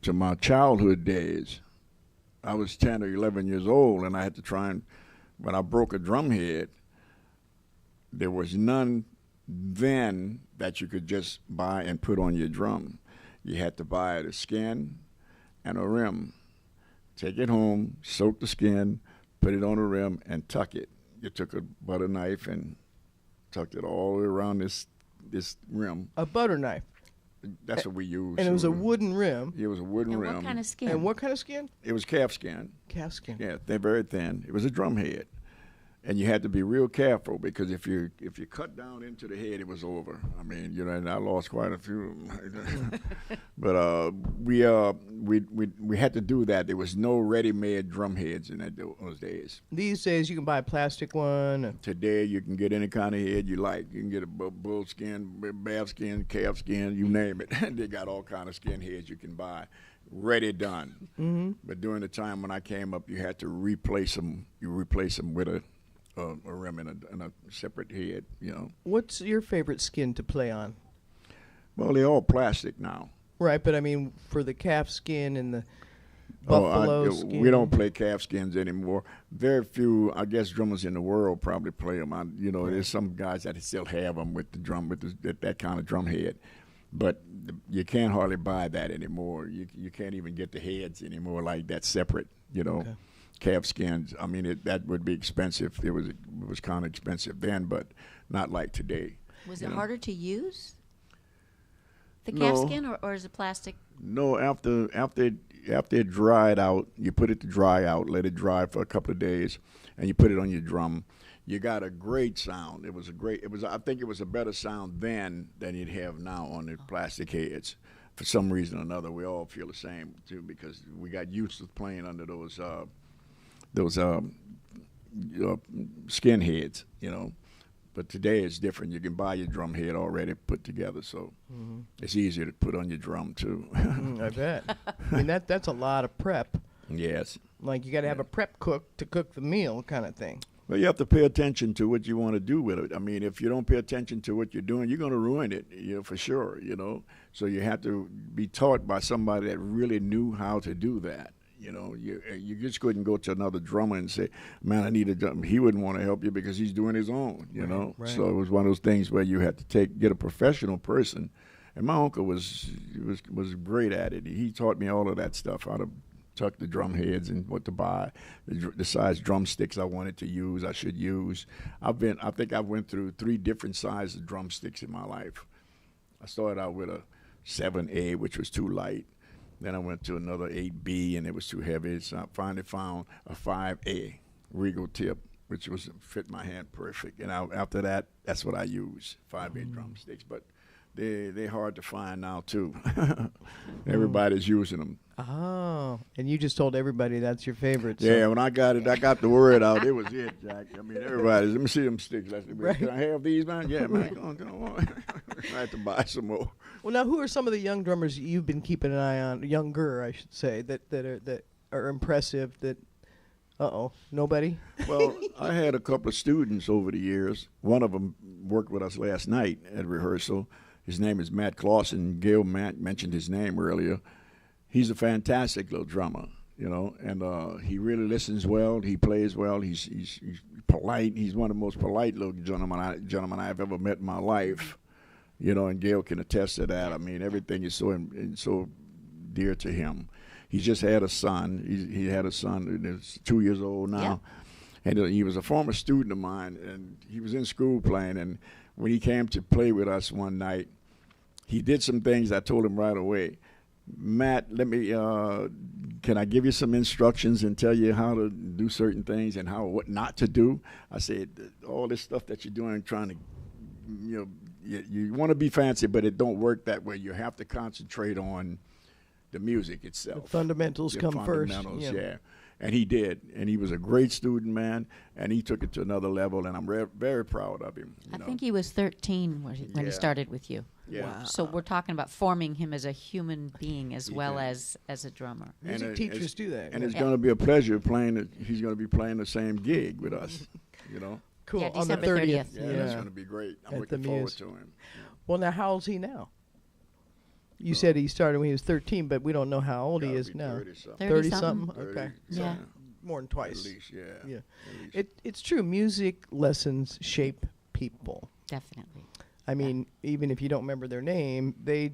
to my childhood days. I was 10 or 11 years old, and I had to try and, when I broke a drum head, there was none then that you could just buy and put on your drum. You had to buy the skin and a rim. Take it home, soak the skin, put it on a rim, and tuck it. You took a butter knife and tucked it all the way around this rim. A butter knife. That's what we used. And it was a wooden rim. It was a wooden rim. What kind of skin? And what kind of skin? It was calf skin. Calf skin. Yeah, they're very thin. It was a drum head. And you had to be real careful because if you cut down into the head, it was over. I mean, and I lost quite a few. But we had to do that. There was no ready-made drum heads in those days. These days, you can buy a plastic one. Today, you can get any kind of head you like. You can get a bull skin, bear skin, calf skin, you name it. They got all kind of skin heads you can buy. Ready done. Mm-hmm. But during the time when I came up, you had to replace them. You replace them with a rim and a separate head, What's your favorite skin to play on? Well, they're all plastic now. Right, but I mean, for the calf skin and the buffalo skin. We don't play calf skins anymore. Very few, I guess, drummers in the world probably play them. There's some guys that still have them with the drum, with that kind of drum head. But you can't hardly buy that anymore. You can't even get the heads anymore like that separate, Okay. Calf skins. I mean, that would be expensive. It was kind of expensive then, but not like today. Was it harder to use the calf skin, or is it plastic? No, after it dried out, you put it to dry out, let it dry for a couple of days, and you put it on your drum. You got a great sound. I think it was a better sound then than you'd have now on the plastic heads. For some reason or another, we all feel the same too because we got used to playing under those skin heads, But today it's different. You can buy your drum head already put together, so it's easier to put on your drum too. I bet. I mean that's a lot of prep. Yes. Like you got to have a prep cook to cook the meal, kind of thing. Well, you have to pay attention to what you want to do with it. I mean, if you don't pay attention to what you're doing, you're going to ruin it, for sure. So you have to be taught by somebody that really knew how to do that. You just couldn't go to another drummer and say, man, I need a drum. He wouldn't want to help you because he's doing his own, Right. So it was one of those things where you had to get a professional person. And my uncle was great at it. He taught me all of that stuff, how to tuck the drum heads and what to buy, the size drumsticks I wanted to use, I should use. I think I went through 3 different sizes of drumsticks in my life. I started out with a 7A, which was too light. Then I went to another 8B, and it was too heavy. So I finally found a 5A Regal tip, which was fit my hand perfect. And after that, that's what I use, 5A drumsticks. But they're hard to find now too. Everybody's using them. Oh, and you just told everybody that's your favorite. So. Yeah, when I got the word out. It was it, Jack. I mean, everybody. Let me see them sticks. Right. Can I have these, man? Yeah, man. Come on. I have to buy some more. Well, now, who are some of the young drummers you've been keeping an eye on? Younger, I should say, that are impressive. Nobody. Well, I had a couple of students over the years. One of them worked with us last night at rehearsal. His name is Matt Clausen. Gail mentioned his name earlier. He's a fantastic little drummer, and he really listens well. He plays well. He's polite. He's one of the most polite little gentlemen I've ever met in my life, and Gail can attest to that. I mean, everything is so dear to him. He just had a son. He had a son that's 2 years old now, and he was a former student of mine, and he was in school playing, and when he came to play with us one night, he did some things. I told him right away, Matt, can I give you some instructions and tell you how to do certain things and what not to do? I said, all this stuff that you're doing, trying to, you want to be fancy, but it don't work that way. You have to concentrate on the music itself. The fundamentals come first. Yeah. And he did, and he was a great student, man, and he took it to another level, and I'm very proud of him. I think he was 13 when he started with you. Yeah. Wow. So we're talking about forming him as a human being as well as a drummer. Music teachers do that. And it's going to be a pleasure he's going to be playing the same gig with us, Cool. Yeah, on the December 30th. Yeah, that's going to be great. I'm looking forward to him. Well, now, how old's he now? You said he started when he was 13, but we don't know how old he is now. 30-something. Okay. Yeah. More than twice. At least, yeah. Yeah. It's true. Music lessons shape people. Definitely. I mean, even if you don't remember their name, they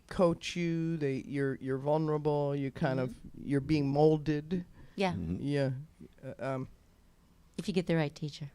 coach you. You're vulnerable. You kind of you're being molded. Yeah. Mm-hmm. Yeah. If you get the right teacher.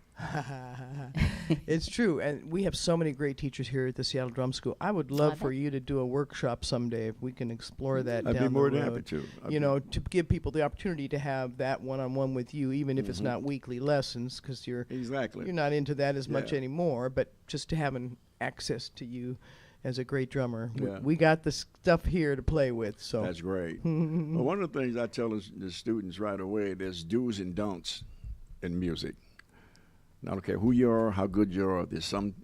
It's true, and we have so many great teachers here at the Seattle Drum School. I would love for you to do a workshop someday if we can explore that. I'd down be more the than road. happy to. To give people the opportunity to have that one-on-one with you, even if it's not weekly lessons, because you're not into that as much anymore. But just to having access to you as a great drummer, we got the stuff here to play with. So that's great. Well, one of the things I tell the students right away: there's do's and don'ts in music. I don't care who you are, how good you are. There's some,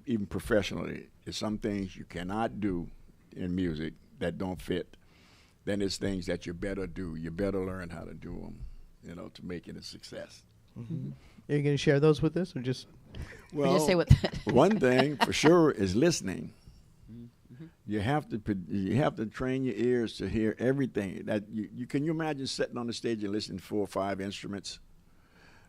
even professionally, there's some things you cannot do in music that don't fit. Then there's things that you better do. You better learn how to do them, to make it a success. Mm-hmm. Are you going to share those with us, or just? Well, just say what one thing for sure is listening. Mm-hmm. You have to train your ears to hear everything. That can you imagine sitting on the stage and listening to 4 or 5 instruments?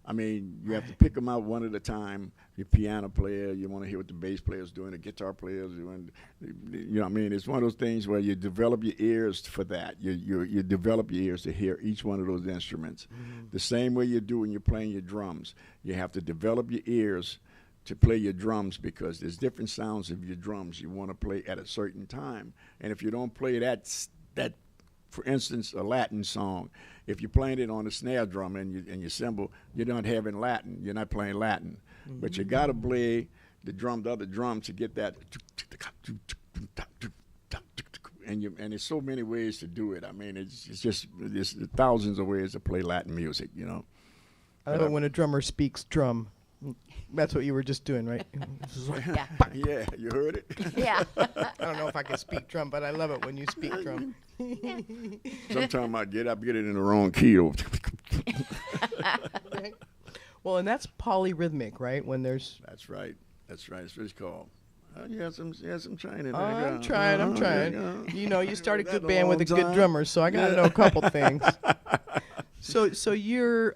I mean, you have to pick them out one at a time. Your piano player, you want to hear what the bass player's doing, the guitar player's doing. It's one of those things where you develop your ears for that. You develop your ears to hear each one of those instruments. Mm-hmm. The same way you do when you're playing your drums. You have to develop your ears to play your drums because there's different sounds of your drums you want to play at a certain time. And if you don't play that, for instance, a Latin song, if you're playing it on a snare drum and your cymbal, you're not having Latin. You're not playing Latin. Mm-hmm. But you got to play the other drum to get that. And there's so many ways to do it. I mean, there's thousands of ways to play Latin music, I love it when a drummer speaks drum. That's what you were just doing, right? Yeah, you heard it? Yeah. I don't know if I can speak drum, but I love it when you speak drum. Sometimes I get it in the wrong key. Well, and that's polyrhythmic, right? When there's. That's right. That's what it's called. You have some China in there. I'm trying. You start a good band with a good drummer, so I got to know a couple things. So your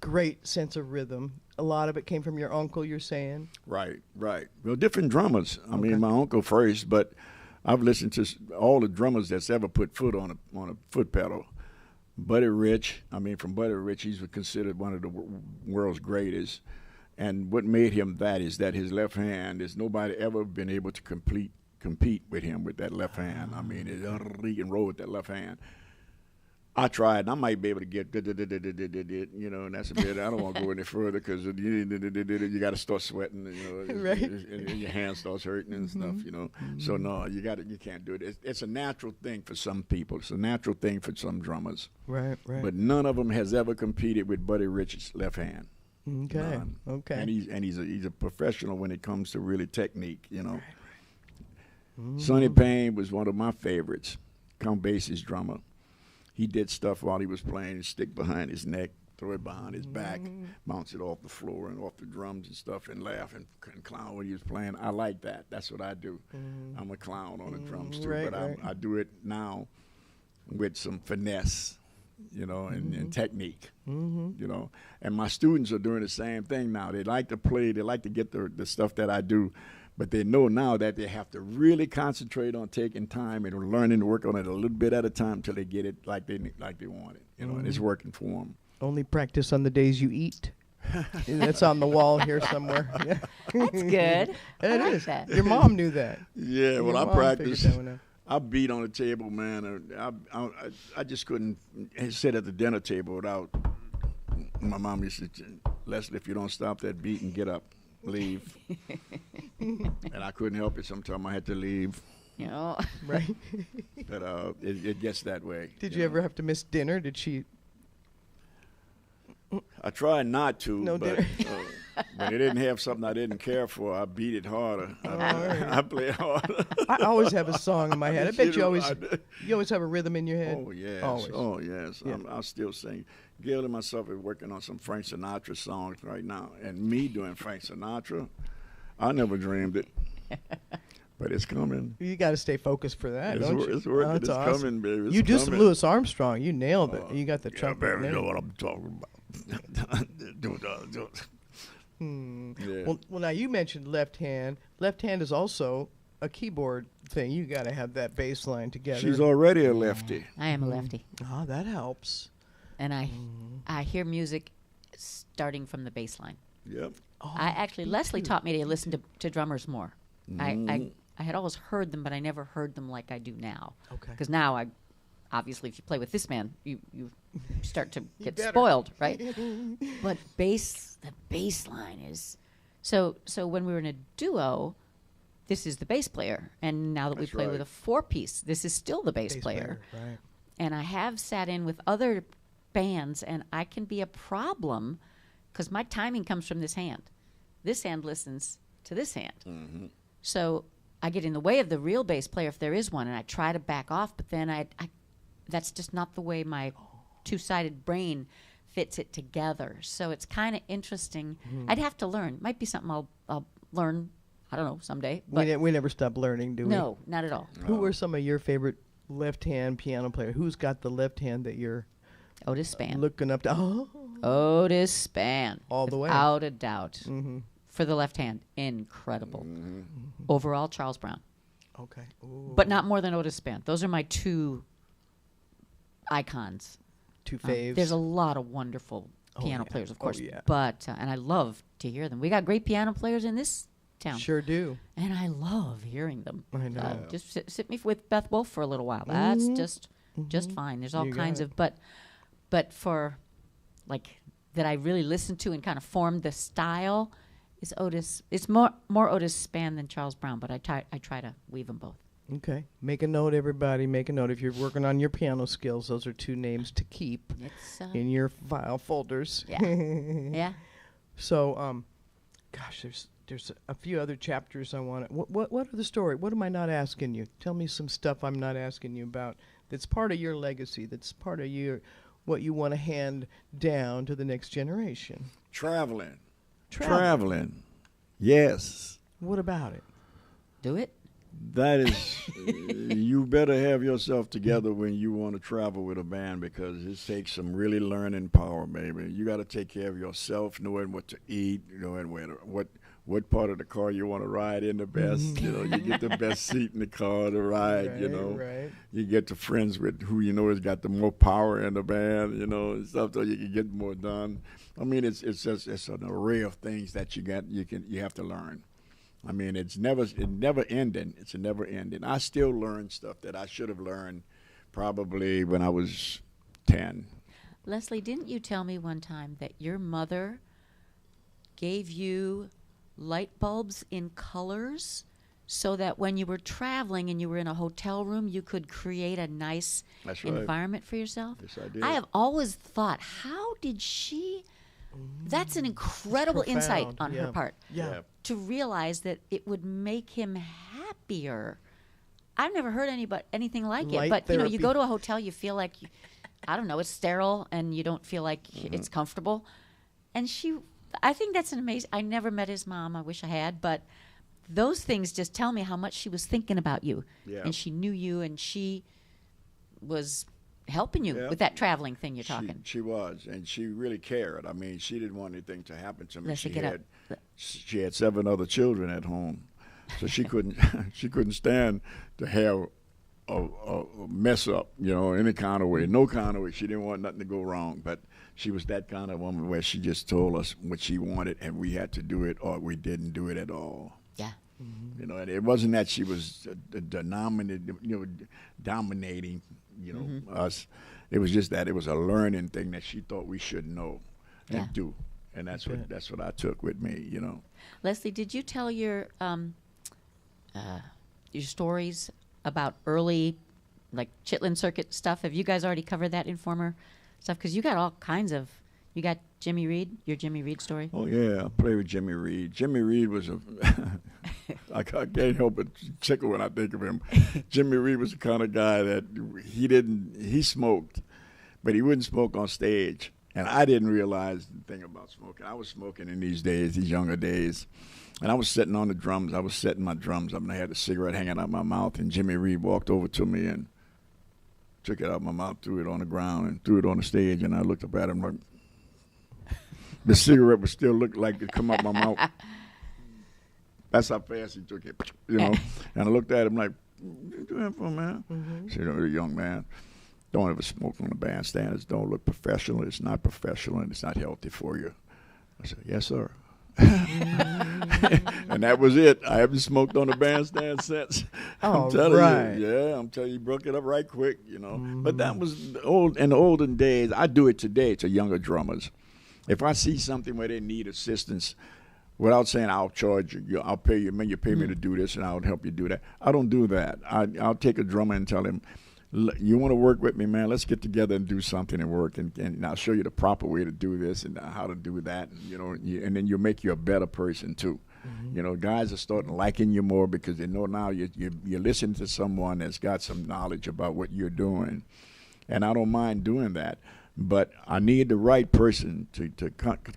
great sense of rhythm, a lot of it came from your uncle, you're saying? Right. Well, different drummers. I mean, my uncle first, but I've listened to all the drummers that's ever put foot on a foot pedal. Buddy Rich, from Buddy Rich, he's considered one of the world's greatest. And what made him that is that his left hand, there's nobody ever been able to compete with him with that left hand. I mean, he can roll with that left hand. I tried, and I might be able to get, you know, and that's a bit. I don't want to go any further because you got to start sweating, you know, right. and your hand starts hurting and stuff, you know. So no, you can't do it. It's a natural thing for some people. It's a natural thing for some drummers. Right, right. But none of them has ever competed with Buddy Richards' left hand. Okay, None. okay. And he's a professional when it comes to really technique, you know. Right. Sonny Payne was one of my favorites, Count Basie's drummer. He did stuff while he was playing, and stick behind his neck, throw it behind his back, bounce it off the floor and off the drums and stuff, and laugh and clown when he was playing. I like that. That's what I do. I'm a clown on the drums too, right, but right. I do it now with some finesse, you know, and technique, you know. And my students are doing the same thing now. They like to play. They like to get the stuff that I do. But they know now that they have to really concentrate on taking time and learning to work on it a little bit at a time until they get it like they want it, you know, and it's working for them. Only practice on the days you eat. That's on the wall here somewhere. Yeah. That's good. It like is. that. Your mom knew that. Yeah, Your well, I mom practiced. figured that one out. I beat on the table, man. I just couldn't sit at the dinner table without. My mom used to say, Leslie, if you don't stop that beating, get up. Leave. And I couldn't help it. Sometimes I had to leave. You know. Right. But it gets that way. Did you ever have to miss dinner? Did she? I tried not to, No but when it didn't have something I didn't care for, I beat it harder. I played harder. I always have a song in my head. I bet you always have a rhythm in your head. Oh, yes. Always. Oh, yes. Yeah. I'll still sing. Gail and myself are working on some Frank Sinatra songs right now. And me doing Frank Sinatra, I never dreamed it. But it's coming. You got to stay focused for that, don't you? It's working. Oh, It's awesome. coming, baby. It's You do some coming. Louis Armstrong. You nailed it. You got the Yeah, trumpet. baby, you know nailed. what I'm talking about. Yeah. Well, now you mentioned left hand. Left hand is also a keyboard thing. You got to have that bass line together. She's already a lefty. I am a lefty, Ah, that helps. and I hear music starting from the bass line. Yep. Oh, I actually Leslie taught me to listen to drummers more. I had always heard them, but I never heard them like I do now. Okay. Because now obviously, if you play with this man, you start to get better. spoiled, right? But the bass line is so when we were in a duo, this is the bass player, and now that we That's play right. with a 4-piece, this is still the bass player. Right. And I have sat in with other bands, and I can be a problem because my timing comes from this hand. This hand listens to this hand. Mm-hmm. So I get in the way of the real bass player if there is one, and I try to back off, but then I that's just not the way my two-sided brain fits it together. So it's kind of interesting. I'd have to learn. Might be something I'll learn, I don't know, someday. But We never stop learning, do we? no, not at all. Who are some of your favorite left-hand piano players? Who's got the left hand that you're Otis Spann. looking up to? Oh. Otis Spann. All the way. Without a doubt. Mm-hmm. For the left hand, incredible. Overall, Charles Brown. Okay. Ooh. But not more than Otis Spann. Those are my two icons. Two faves. There's a lot of wonderful piano yeah. players, of Oh, course. yeah. But, and I love to hear them. We got great piano players in this town. Sure do. And I love hearing them. I know. Just sit me with Beth Wolf for a little while. That's just fine. There's all You got kinds it. of, but for, like, that I really listened to and kind of formed the style is Otis. It's more Otis Spann than Charles Brown, but I try to weave them both. Okay. Make a note, everybody. Make a note. If you're working on your piano skills, those are two names to keep It's in your file folders. yeah, yeah. So, gosh, there's a few other chapters I want to. What are the story? What am I not asking you? Tell me some stuff I'm not asking you about. That's part of your legacy. That's part of what you want to hand down to the next generation. Traveling. Yes. What about it? Do it. That is, you better have yourself together when you want to travel with a band because it takes some really learning power, baby. You got to take care of yourself, knowing what to eat, knowing what part of the car you want to ride in the best. You know, you get the best seat in the car to ride. You know, Right. you get to friends with who you know has got the more power in the band. You know, and stuff so you can get more done. I mean, it's an array of things that you have to learn. I mean, it never ending. It's a never ending. I still learn stuff that I should have learned probably when I was 10. Leslie, didn't you tell me one time that your mother gave you light bulbs in colors so that when you were traveling and you were in a hotel room, you could create a nice environment for yourself? Yes, I did. I have always thought, how did she... That's an incredible insight on her part. Yeah. To realize that it would make him happier. I've never heard anything like Light it. But, you therapy. go to a hotel, you feel like, I don't know, it's sterile and you don't feel like it's comfortable. And I think that's an amazing... I never met his mom. I wish I had. But those things just tell me how much she was thinking about you. Yeah. And she knew you and she was helping you with that traveling thing you're talking. She was, and she really cared. I mean, she didn't want anything to happen to me. Leslie, She had 7 other children at home, so she couldn't she couldn't stand to have a mess up, any kind of way, no kind of way. She didn't want nothing to go wrong, but she was that kind of woman where she just told us what she wanted, and we had to do it, or we didn't do it at all. Yeah. And it wasn't that she was dominating, us. It was just that it was a learning thing that she thought we should know and do, and that's what I took with me, Leslie, did you tell your stories about early, like Chitlin Circuit stuff? Have you guys already covered that in former stuff? Because you got all kinds of. You got Jimmy Reed, your Jimmy Reed story? Oh, yeah, I played with Jimmy Reed. Jimmy Reed was I can't help but tickle when I think of him. Jimmy Reed was the kind of guy that he smoked, but he wouldn't smoke on stage. And I didn't realize the thing about smoking. I was smoking in these younger days. And I was sitting on the drums. I was setting my drums up, and I had a cigarette hanging out my mouth. And Jimmy Reed walked over to me and took it out of my mouth, threw it on the ground, and threw it on the stage. And I looked up at him like, the cigarette would still look like it come out my mouth. That's how fast he took it, And I looked at him like, what you doing for, man? Mm-hmm. I said, young man, don't ever smoke on the bandstand. It don't look professional. It's not professional, and it's not healthy for you. I said, yes, sir. And that was it. I haven't smoked on the bandstand since. I'm telling you. Yeah, I'm telling you, he broke it up right quick, Mm-hmm. But that was in the olden days. I do it today to younger drummers. If I see something where they need assistance, without saying I'll charge you, I'll pay you, you pay me to do this, and I'll help you do that. I don't do that. I'll take a drummer and tell him, you want to work with me, man? Let's get together and do something and work, and I'll show you the proper way to do this and how to do that, and then you'll make you a better person too. Mm-hmm. Guys are starting liking you more because they know now you're listening to someone that's got some knowledge about what you're doing, and I don't mind doing that. But I need the right person to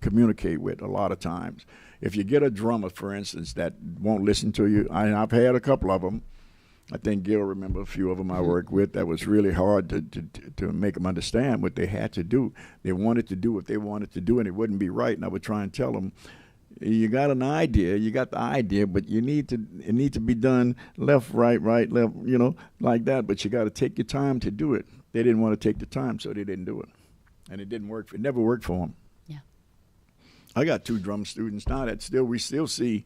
communicate with a lot of times. If you get a drummer, for instance, that won't listen to you, I've had a couple of them. I think Gail remember a few of them I worked with. That was really hard to make them understand what they had to do. They wanted to do what they wanted to do, and it wouldn't be right. And I would try and tell them, you got an idea, but it need to be done left, right, left, like that. But you got to take your time to do it. They didn't want to take the time, so they didn't do it. And it didn't work. It never worked for him. Yeah. I got 2 drum students now that we still see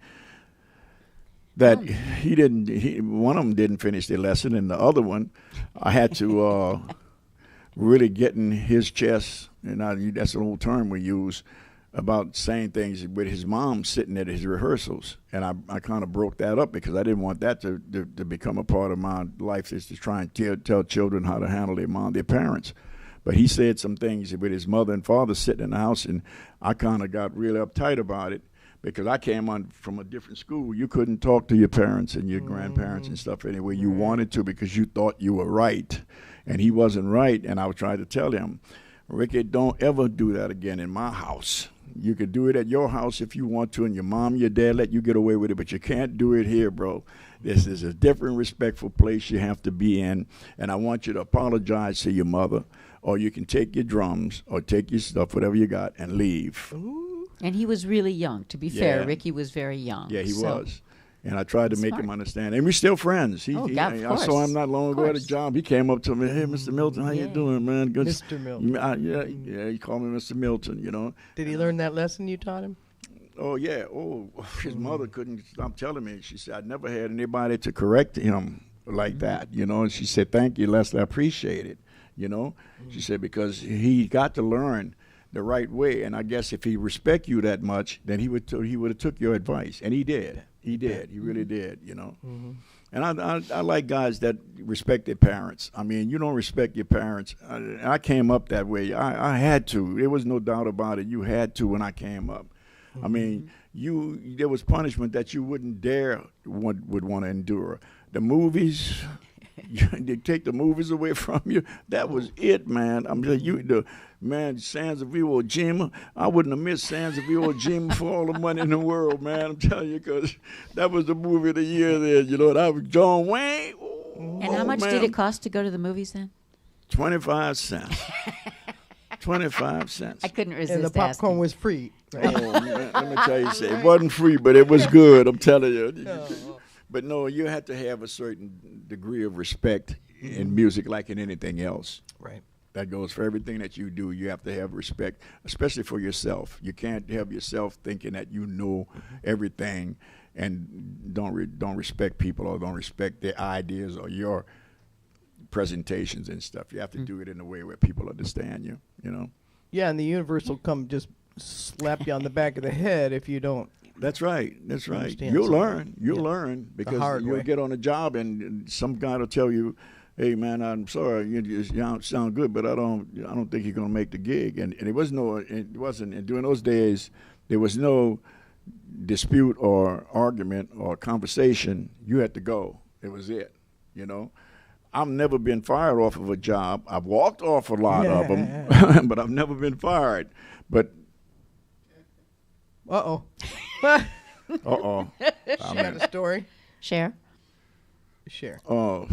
that one of them didn't finish their lesson, and the other one, I had to really get in his chest, and that's an old term we use, about saying things with his mom sitting at his rehearsals. And I kind of broke that up because I didn't want that to become a part of my life, is to try and tell children how to handle their parents. But he said some things with his mother and father sitting in the house, and I kind of got really uptight about it because I came on from a different school. You couldn't talk to your parents and your grandparents and stuff any way you wanted to because you thought you were right. And he wasn't right, and I was trying to tell him, Ricky, don't ever do that again in my house. You could do it at your house if you want to, and your mom, your dad let you get away with it, but you can't do it here, bro. This is a different, respectful place you have to be in, and I want you to apologize to your mother, or you can take your drums or take your stuff, whatever you got, and leave. Ooh. And he was really young. To be fair, Ricky was very young. Yeah, he was. And I tried to make him understand. And we're still friends. I saw him not long ago at a job. He came up to me, hey, Mr. Milton, how you doing, man? Good. Mr. Milton. He called me Mr. Milton, Did he learn that lesson you taught him? Oh, yeah. Oh, his mother couldn't stop telling me. She said, I never had anybody to correct him like that, you know. And she said, thank you, Leslie. I appreciate it, you know. She said, because he got to learn the right way. And I guess if he respect you that much, then he would have took your advice. And he did. He did. He really did, you know. And I like guys that respect their parents. I mean, you don't respect your parents. I came up that way. I had to. There was no doubt about it. You had to when I came up. I mean, there was punishment that you wouldn't dare would want to endure. The movies, they take the movies away from you. That was it, man. I'm just Sands of Iwo Jima. I wouldn't have missed Sands of Iwo Jima for all the money in the world, man. I'm telling you, because that was the movie of the year there. You know, that was John Wayne. And how much did it cost to go to the movies then? 25 cents. 25 cents. I couldn't resist. And the popcorn was free. Right? Oh, man, let me tell you, it wasn't free, but it was good. I'm telling you. But no, you have to have a certain degree of respect in music, like in anything else. Right. That goes for everything that you do. You have to have respect, especially for yourself. You can't have yourself thinking that you know everything and don't respect people or don't respect their ideas or your presentations and stuff. You have to do it in a way where people understand you, you know. Yeah, and the universe will come just slap you on the back of the head if you don't. That's right. That's right. You'll learn. You'll learn because you'll get on a job and some guy will tell you, "Hey man, I'm sorry, you sound good, but I don't think you're gonna make the gig." And it wasn't. And during those days, there was no dispute or argument or conversation. You had to go. It was it. You know. I've never been fired off of a job. I've walked off a lot of them, but I've never been fired. But Uh-oh. Uh-oh. She got a story. Cher. Oh.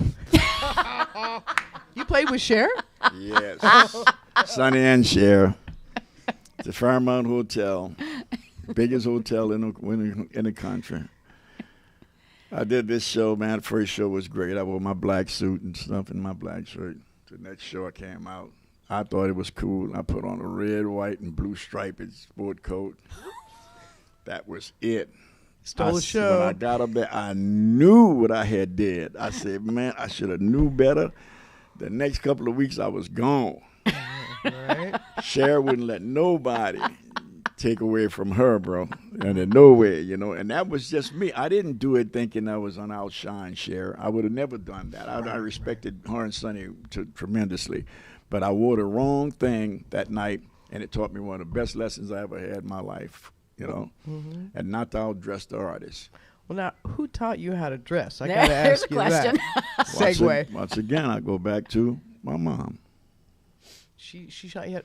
You played with Cher? Yes. Sonny and Cher. The Fairmont Hotel. Biggest hotel in the country. I did this show, man. The first show was great. I wore my black suit and stuff and my black shirt. The next show I came out. I thought it was cool. I put on a red, white, and blue striped sport coat. That was it. Stole the show. When I got up there, I knew what I had did. I said, man, I should have knew better. The next couple of weeks, I was gone. Right. Cher wouldn't let nobody take away from her, bro. And in no way, you know. And that was just me. I didn't do it thinking I was on outshine Cher. I would have never done that. I respected her and Sonny tremendously. But I wore the wrong thing that night, and it taught me one of the best lessons I ever had in my life. You know, and not to outdress the artist. Well, now, who taught you how to dress? I got to ask you that. Segue. Once again, I go back to my mom. She taught you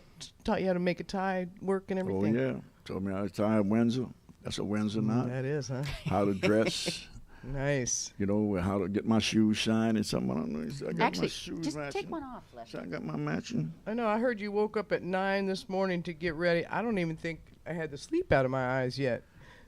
how to make a tie work and everything? Oh, yeah. Told me how to tie a Windsor. That's a Windsor knot. That is, huh? How to dress. Nice. You know, how to get my shoes shine and something. I don't know. I got Actually, my shoes just matching. take one off, Leslie. So I got my matching. I know. I heard you woke up at 9 this morning to get ready. I don't even think I had the sleep out of my eyes yet.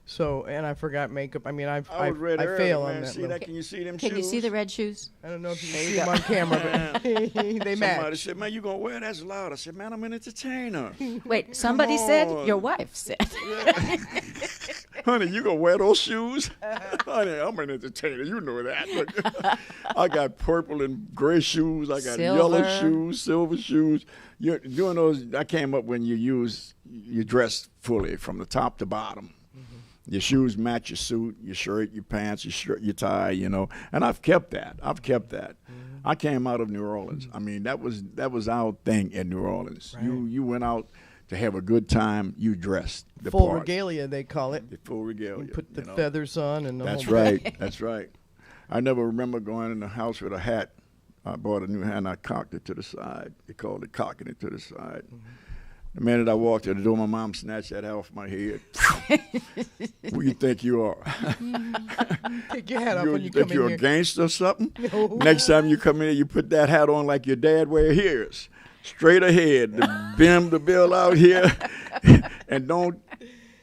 So, and I forgot makeup. I mean, I fail on that. See that? Can you see them Can shoes? you see the red shoes? I don't know if you can see them on camera, but they match. Somebody said, man, you going to wear that? That's loud. I said, man, I'm an entertainer. Wait, somebody said? on. Your wife said. Honey, you going to wear those shoes? Honey, I'm an entertainer. You know that. Look, I got purple and gray shoes. I got yellow shoes, silver shoes. You're doing those. I came up when you dress fully from the top to bottom. Your shoes match your suit, your shirt, your pants, your shirt, your tie, you know. And I've kept that. I came out of New Orleans. I mean, that was our thing in New Orleans. Right. You went out to have a good time. You dressed the full part. regalia, they call it. The full regalia. You put the feathers on and the That's whole right. That's right. I never remember going in the house with a hat. I bought a new hat and I cocked it to the side. They called it cocking it to the side. The minute I walked to the door, my mom snatched that hat off my head. Who you think you are? Take your hat off when you come in here. You think you're a gangster or something? No. Next time you come in, you put that hat on like your dad wear his. Straight ahead, the bill out here, and don't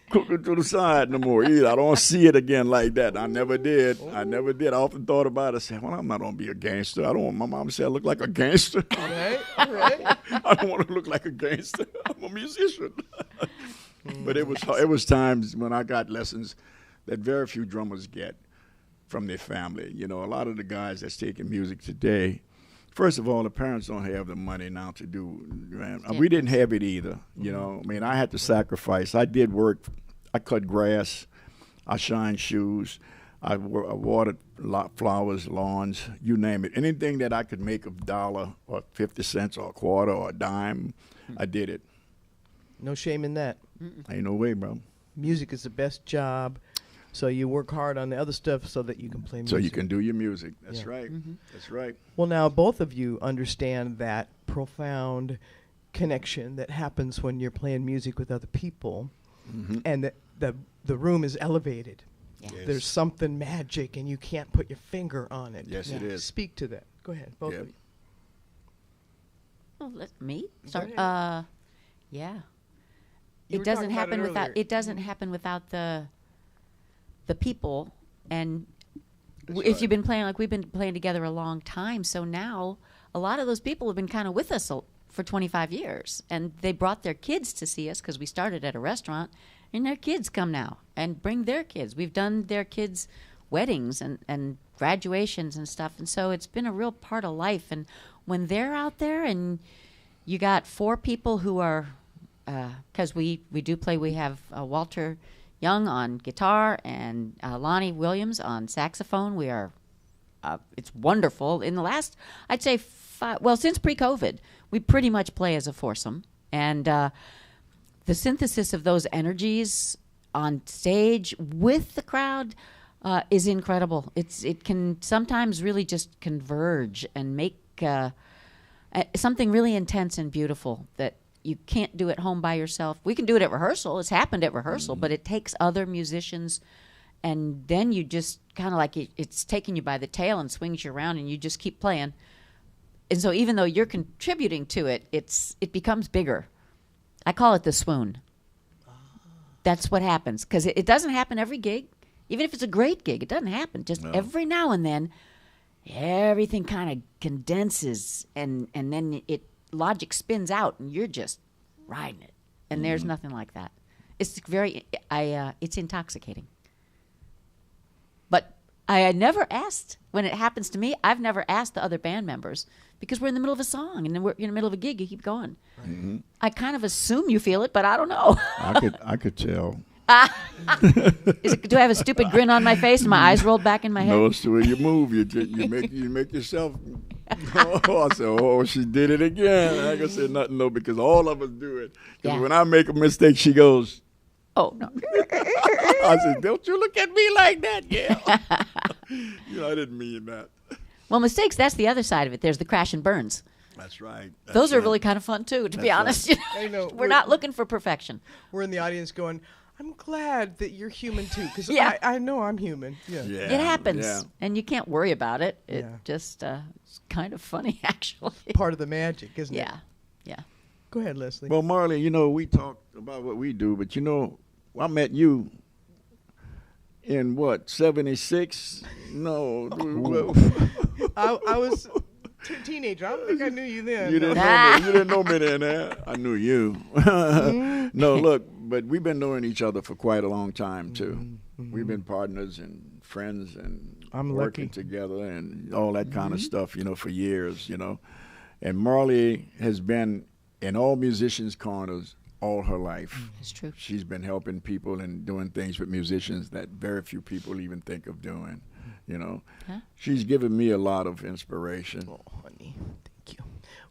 cook it to the side no more either. I don't see it again like that. I never did. I often thought about it. I said, well, I'm not going to be a gangster. I don't want my mom to say I look like a gangster. Right. I don't want to look like a gangster. I'm a musician. But it was times when I got lessons that very few drummers get from their family. You know, a lot of the guys that's taking music today, first of all, the parents don't have the money now to do. We didn't have it either. You know, I mean, I had to sacrifice. I did work. I cut grass. I shined shoes. I watered flowers, lawns, you name it. Anything that I could make a dollar or 50 cents or a quarter or a dime, I did it. No shame in that. Ain't no way, bro. Music is the best job. So you work hard on the other stuff so that you can play music. So you can do your music. That's right. That's right. Well, now both of you understand that profound connection that happens when you're playing music with other people, and that the room is elevated. Yeah. Yes. There's something magic, and you can't put your finger on it. Yes, it is. Speak to that. Go ahead, both of you. Oh, me? Sorry. ahead. Yeah. You It were doesn't talking about happen it without. earlier. It doesn't happen without the people. And That's if right. you've been playing like we've been playing together a long time, so now a lot of those people have been kind of with us for 25 years, and they brought their kids to see us because we started at a restaurant, and their kids come now and bring their kids. We've done their kids' weddings and graduations and stuff, and so it's been a real part of life. And when they're out there, and you got 4 people who are, because we do play. We have Walter Young on guitar and Lonnie Williams on saxophone. We are, it's wonderful. In the last, I'd say, since pre-COVID, we pretty much play as a foursome. And the synthesis of those energies on stage with the crowd is incredible. It can sometimes really just converge and make something really intense and beautiful that you can't do at home by yourself. We can do it at rehearsal. It's happened at rehearsal, but it takes other musicians, and then you just kind of like it's taking you by the tail and swings you around, and you just keep playing. And so even though you're contributing to it, it becomes bigger. I call it the swoon. That's what happens, because it doesn't happen every gig. Even if it's a great gig, it doesn't happen. Just every now and then, everything kind of condenses, and then logic spins out, and you're just riding it. And there's nothing like that. It's it's intoxicating. But I had never asked, when it happens to me, I've never asked the other band members, because we're in the middle of a song, and then we're in the middle of a gig, you keep going. Mm-hmm. I kind of assume you feel it, but I don't know. I could tell. Do I have a stupid grin on my face and my eyes rolled back in my head? No, it's the way you move. You make yourself. I said, oh, she did it again. I ain't gonna say nothing though, because all of us do it. Because when I make a mistake, she goes, oh no. I said, don't you look at me like that, yeah. I didn't mean that. Well, mistakes, that's the other side of it. There's the crash and burns. That's right. Those are really kind of fun too, to be honest. Right. I know. We're not looking for perfection. We're in the audience going, I'm glad that you're human too, because Yeah. I know I'm human. Yeah. It happens, Yeah. and you can't worry about it. It Yeah. just it's kind of funny, actually. Part of the magic, isn't it? Yeah. Go ahead, Leslie. Well, Marlee, we talk about what we do, but I met you in what, 76? No. I was a teenager. I don't think I knew you then. You didn't know me then, eh? I knew you. No, look, but we've been knowing each other for quite a long time, too. Mm-hmm. We've been partners and friends and I'm working lucky. together and all that kind of stuff, for years, And Marlee has been in all musicians' corners all her life. It's true. She's been helping people and doing things with musicians that very few people even think of doing, Huh? She's given me a lot of inspiration. Oh, honey, thank you.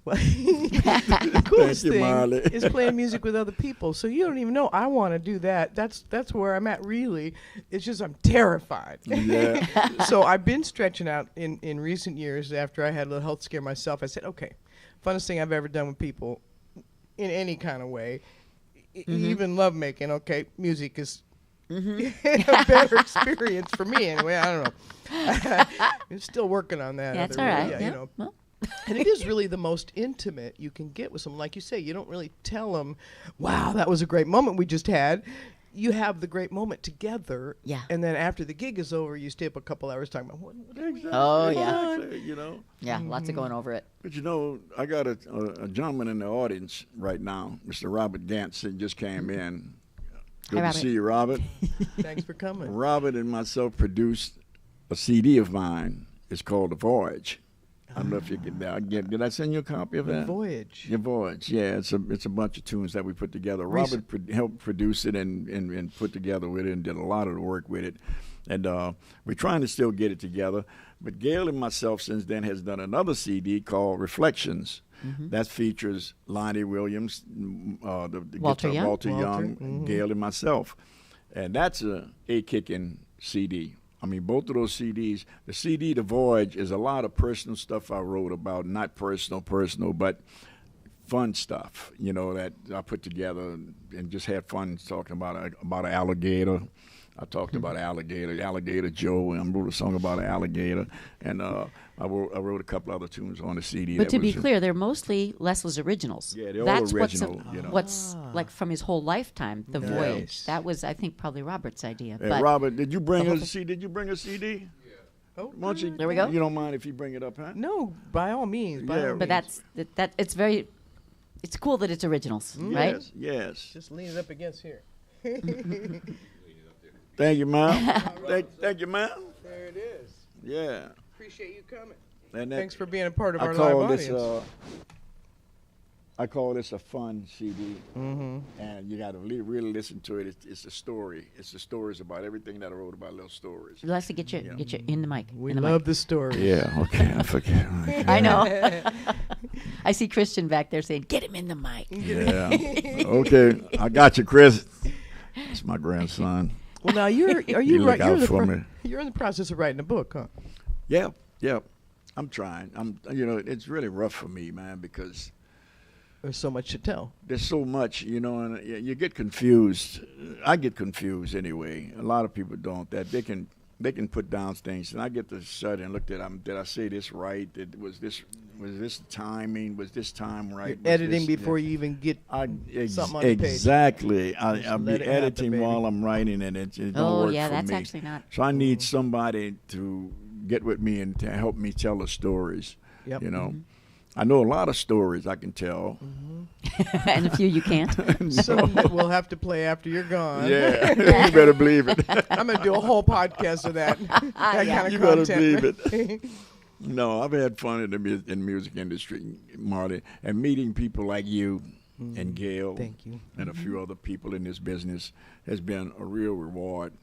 Well, the coolest Thank you, thing Marlee. is playing music with other people. So you don't even know I want to do that. That's where I'm at, really. It's just I'm terrified. Yeah. So I've been stretching out in recent years after I had a little health scare myself. I said, okay, funnest thing I've ever done with people in any kind of way, even love making, okay, music is a better experience for me anyway. I don't know. I'm still working on that. That's other all way. right. Yeah, Well, and it is really the most intimate you can get with someone. Like you say, you don't really tell them, wow, that was a great moment we just had. You have the great moment together. Yeah. And then after the gig is over, you stay up a couple hours talking about what Oh, yeah. Exactly, yeah, lots of going over it. But I got a gentleman in the audience right now, Mr. Robert Gantz, that just came in. Good to see you, Robert. Thanks for coming. Robert and myself produced a CD of mine. It's called The Voyage. I don't know if you can. Did I send you a copy of that? The Voyage. Your Voyage. Yeah, it's a bunch of tunes that we put together. Robert helped produce it and put together with it and did a lot of the work with it. And we're trying to still get it together. But Gail and myself since then has done another CD called Reflections. That features Lonnie Williams, Walter Young, Gail and myself. And that's a kicking CD. I mean, both of those CDs, the CD, The Voyage, is a lot of personal stuff I wrote about, not personal, but fun stuff, that I put together and just had fun talking about an alligator. I talked about Alligator Joe, and I wrote a song about an alligator, and I wrote a couple other tunes on the CD. But to be clear, they're mostly Leslie's originals. Yeah, they're all original. What's like from his whole lifetime, The Voyage. That was, I think, probably Robert's idea. Hey, but Robert, did you bring a CD? Did you bring a CD? Yeah. Oh, there we go. You don't mind if you bring it up, huh? No, by all means. But that's it's very. It's cool that it's originals, right? Yes. Just lean it up against here. Thank you, ma'am. Thank you, ma'am. There it is. Yeah. Appreciate you coming. And thanks for being a part of our live audience. I call this a fun CD, and you got to really listen to it. It's a story. It's the stories about everything that I wrote about, little stories. Leslie, get you in the mic. We love the stories. Yeah. Okay. I forget. I know. I see Christian back there saying, "Get him in the mic." Yeah. Okay. I got you, Chris. That's my grandson. Well, now you're in the process of writing a book, huh? Yeah. I'm trying. It's really rough for me, man, because there's so much to tell. There's so much, and you get confused. I get confused anyway. A lot of people don't. That they can put down things, and I get to shut and look at them. Did I say this right? Was this timing? Was this time right? Editing before you even get something on the page. Exactly. I'll be editing while I'm writing, and it don't work for me. That's actually not. So I need somebody to get with me and to help me tell the stories. Yep. I know a lot of stories I can tell. And a few you can't. Some we'll have to play after you're gone. Yeah, you better believe it. I'm going to do a whole podcast of that. That kind of you content. Better believe it. No, I've had fun in the music industry, Marlee, and meeting people like you and Gail. Thank you. And a few other people in this business has been a real reward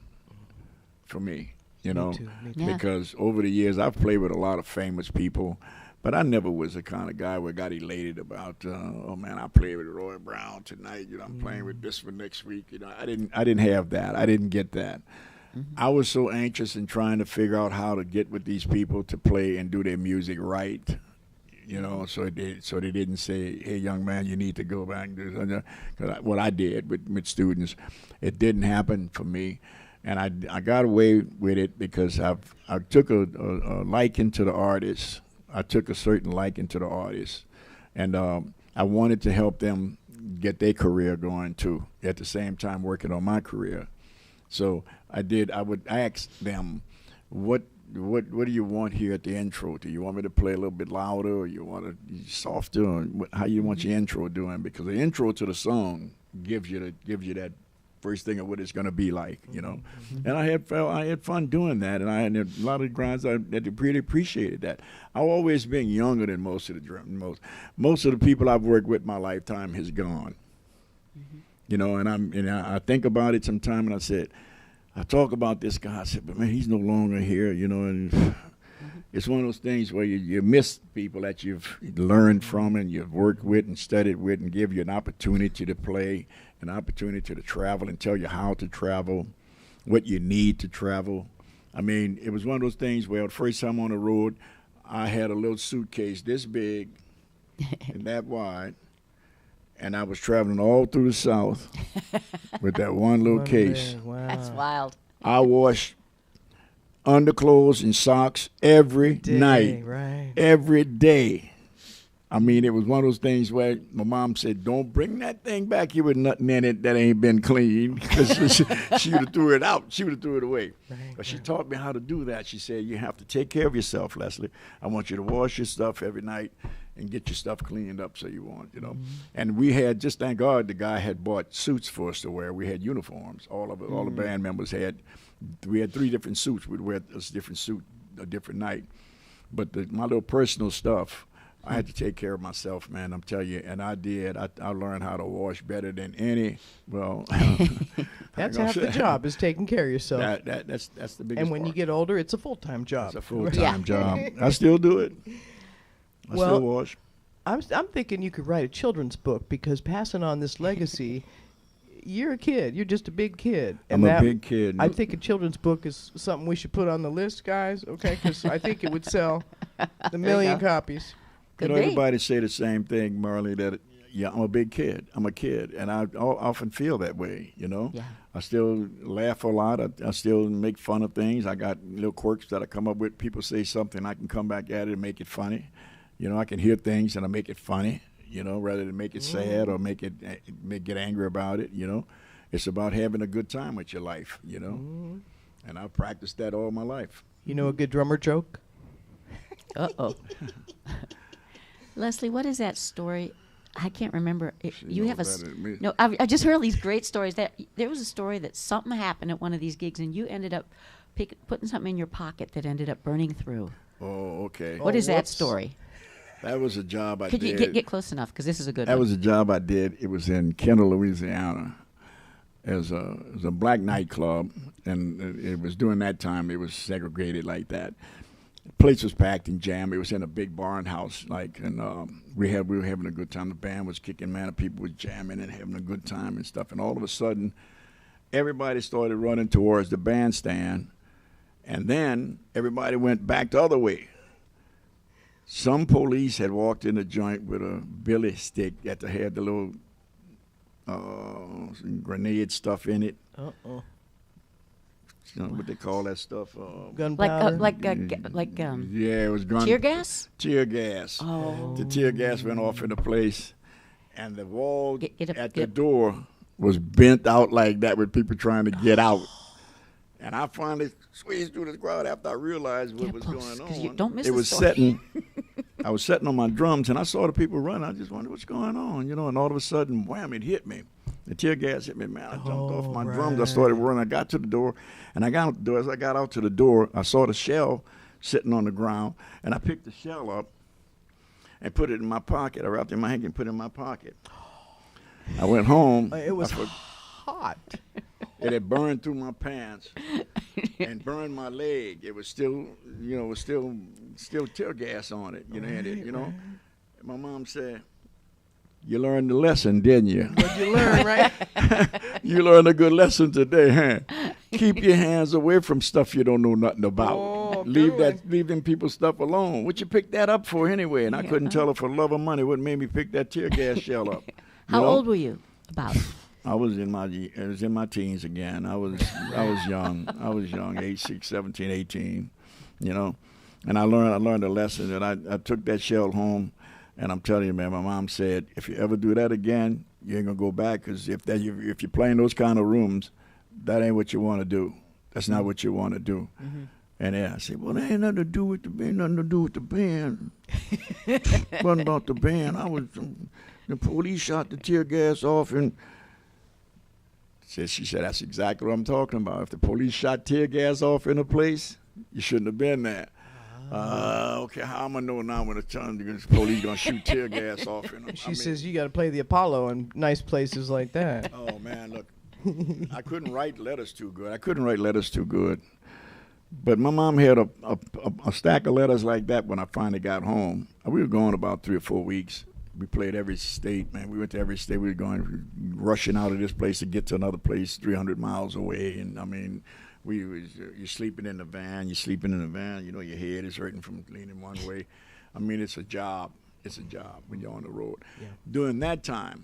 for me, Me too. Because over the years I've played with a lot of famous people. But I never was the kind of guy where I got elated about, I played with Roy Brown tonight. I'm playing with this one next week. I didn't have that. I didn't get that. I was so anxious in trying to figure out how to get with these people to play and do their music right. So they didn't say, "Hey, young man, you need to go back and do something." Because what I did with students, it didn't happen for me. And I got away with it because I took a liking to the artists. I took a certain liking to the artists, and I wanted to help them get their career going too, at the same time working on my career. So I would ask them, what do you want here at the intro? Do you want me to play a little bit louder, or you want it softer, or how you want your intro doing? Because the intro to the song gives you that first thing of what it's going to be like, And I had fun doing that, and I had a lot of grinds that really appreciated that. I've always been younger than most of the people I've worked with my lifetime has gone. And I think about it sometime, and I talk about this guy. I said, but man, he's no longer here, and it's one of those things where you miss people that you've learned from and you've worked with and studied with, and give you an opportunity to play, an opportunity to travel and tell you how to travel, what you need to travel. I mean, it was one of those things where the first time on the road, I had a little suitcase this big and that wide, and I was traveling all through the South with that one little case. Wow. That's wild. I washed underclothes and socks every night. Right. Every day. I mean, it was one of those things where my mom said, "Don't bring that thing back here with nothing in it that ain't been clean," because she would have threw it out. She would have threw it away. But she taught me how to do that. She said, "You have to take care of yourself, Leslie. I want you to wash your stuff every night and get your stuff cleaned up so you want, you know." Mm-hmm. And we had, just thank God, the guy had bought suits for us to wear. We had uniforms. All the band members had. We had 3 different suits. We'd wear a different suit a different night. But my little personal stuff, I had to take care of myself, man. I'm telling you, and I did. I learned how to wash better than any. Well, that's half the job, is taking care of yourself. That's the biggest. And when part. You get older, it's a full-time job. It's a full-time job. I still do it. I still wash. I'm thinking you could write a children's book, because passing on this legacy. You're a kid. You're just a big kid. And I'm a big kid. I think a children's book is something we should put on the list, guys. Okay, because I think it would sell the million copies. Everybody say the same thing, Marlee, that, I'm a big kid. I'm a kid. And I often feel that way, Yeah. I still laugh a lot. I still make fun of things. I got little quirks that I come up with. People say something, I can come back at it and make it funny. I can hear things and I make it funny, rather than make it sad or get angry about it, It's about having a good time with your life, And I've practiced that all my life. You know a good drummer joke? Uh-oh. Leslie, what is that story? I can't remember. You have no. I just heard these great stories. There was a story that something happened at one of these gigs, and you ended up putting something in your pocket that ended up burning through. Oh, okay. What is that story? That was a job I did. Could you get close enough, because this is a good one. That was a job I did. It was in Kendall, Louisiana. It was a black nightclub, and it was during that time it was segregated like that. The place was packed and jammed. It was in a big barn house, and we were having a good time. The band was kicking, man, and people was jamming and having a good time and stuff. And all of a sudden, everybody started running towards the bandstand, and then everybody went back the other way. Some police had walked in the joint with a billy stick that had the little grenade stuff in it. Uh-oh. What they call that stuff? Gunpowder? Yeah, it was tear gas? Tear gas. Oh. The tear gas went off in the place, and the wall at the door was bent out like that with people trying to get out. And I finally squeezed through the crowd after I realized what was going on. You don't miss it the was story. setting. I was sitting on my drums, and I saw the people run. I just wondered what's going on, And all of a sudden, wham! It hit me. The tear gas hit me, man. I jumped off my drums. I started running. I got to the door, and as I got out to the door, I saw the shell sitting on the ground, and I picked the shell up and put it in my pocket. I wrapped it in my hanky and put it in my pocket. I went home. It was hot. It had burned through my pants and burned my leg. It was still, still tear gas on it. My mom said, "You learned the lesson, didn't you?" What'd you learn, right? You learned a good lesson today, huh? Keep your hands away from stuff you don't know nothing about. Oh, leave them people's stuff alone. What you pick that up for anyway? And I couldn't tell her for love of money what made me pick that tear gas shell up. How old were you? About? I was in my teens again. I was young. I was young, age 6, 17, 18, And I learned a lesson, and I took that shell home, and I'm telling you, man, my mom said, if you ever do that again, you ain't gonna go back, because if you're playing those kind of rooms, that ain't what you want to do. That's not what you want to do. Mm-hmm. And I said, well, that ain't nothing to do with the band. Nothing to do with the band. Wasn't about the band. The police shot the tear gas off, and she said, that's exactly what I'm talking about. If the police shot tear gas off in a place, you shouldn't have been there. Okay, how am I know now when the police gonna shoot tear gas off in them? She says you got to play the Apollo in nice places like that. Oh man, look, I couldn't write letters too good. But my mom had a stack of letters like that when I finally got home. We were gone about 3 or 4 weeks. We played every state, man. We went to every state. We were rushing out of this place to get to another place 300 miles away. And, I mean, you're sleeping in the van. Your head is hurting from leaning one way. I mean, it's a job. It's a job when you're on the road. Yeah. During that time,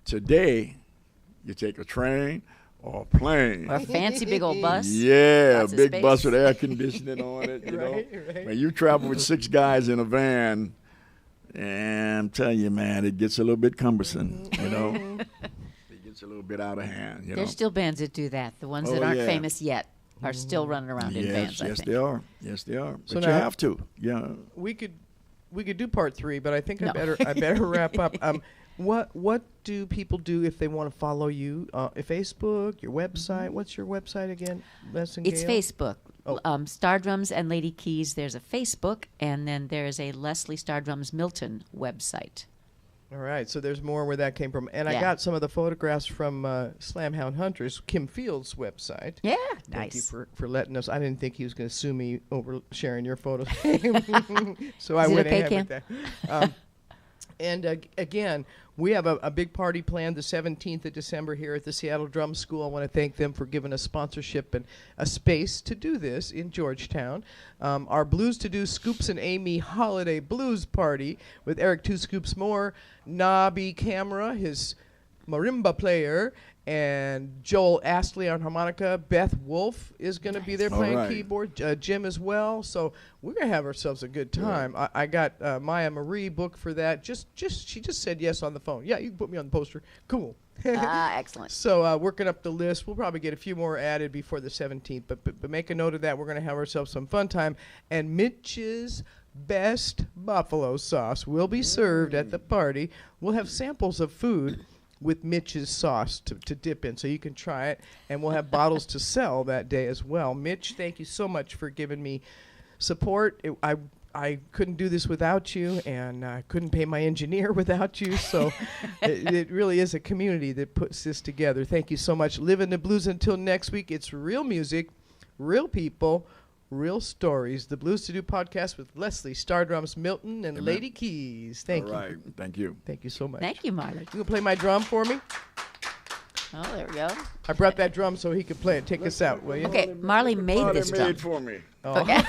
today, you take a train or a plane. Or a fancy big old bus. Yeah, a big bus with air conditioning on it. Right. When you travel with 6 guys in a van, And I'm telling you, man, it gets a little bit cumbersome, you know. It gets a little bit out of hand, you There's know. still bands that do that. The ones that aren't famous yet are still running around in bands. Yes, they are. Yes, they are. So But you have to. Yeah. We could do part 3, but I think I better wrap up. What do people do if they want to follow you? Facebook, your website. What's your website again? Leslie It's Gael? Facebook. Stardrums and Lady Keys. There's a Facebook, and then there's a Leslie Stardrums Milton website. All right, so there's more where that came from. And I Yeah. got some of the photographs from Slamhound Hunters, Kim Field's website. Yeah, Thank you nice. for letting us. I didn't think he was going to sue me over sharing your photos. So I Is it went okay, ahead Kim? with that. And again, we have a big party planned the 17th of December here at the Seattle Drum School. I want to thank them for giving us sponsorship and a space to do this in Georgetown. Our Blues to Do Scoops and Amy Holiday Blues Party with Eric Two Scoops Moore, Nobby Camera, his marimba player, and Joel Astley on harmonica. Beth Wolf is going to be there playing keyboard. Jim as well. So we're going to have ourselves a good time. I got Maya Marie booked for that. She just said yes on the phone. Yeah, you can put me on the poster. Cool. Excellent. So working up the list. We'll probably get a few more added before the 17th. But make a note of that. We're going to have ourselves some fun time. And Mitch's best buffalo sauce will be served at the party. We'll have samples of food with Mitch's sauce to dip in, so you can try it, and we'll have bottles to sell that day as well. Mitch, thank you so much for giving me support. I couldn't do this without you, and I couldn't pay my engineer without you, so it really is a community that puts this together. Thank you so much. Living the Blues until next week. It's real music, real people, real stories. The Blues to Do podcast with Leslie Stardrums Milton and Lady Keys. Thank you. All right. Thank you. Thank you so much. Thank you, Marlee. You gonna play my drum for me? Oh, there we go. I brought that drum so he could play it. Take us out, will you? Okay, Marlee made this drum. made for me. Oh. Okay.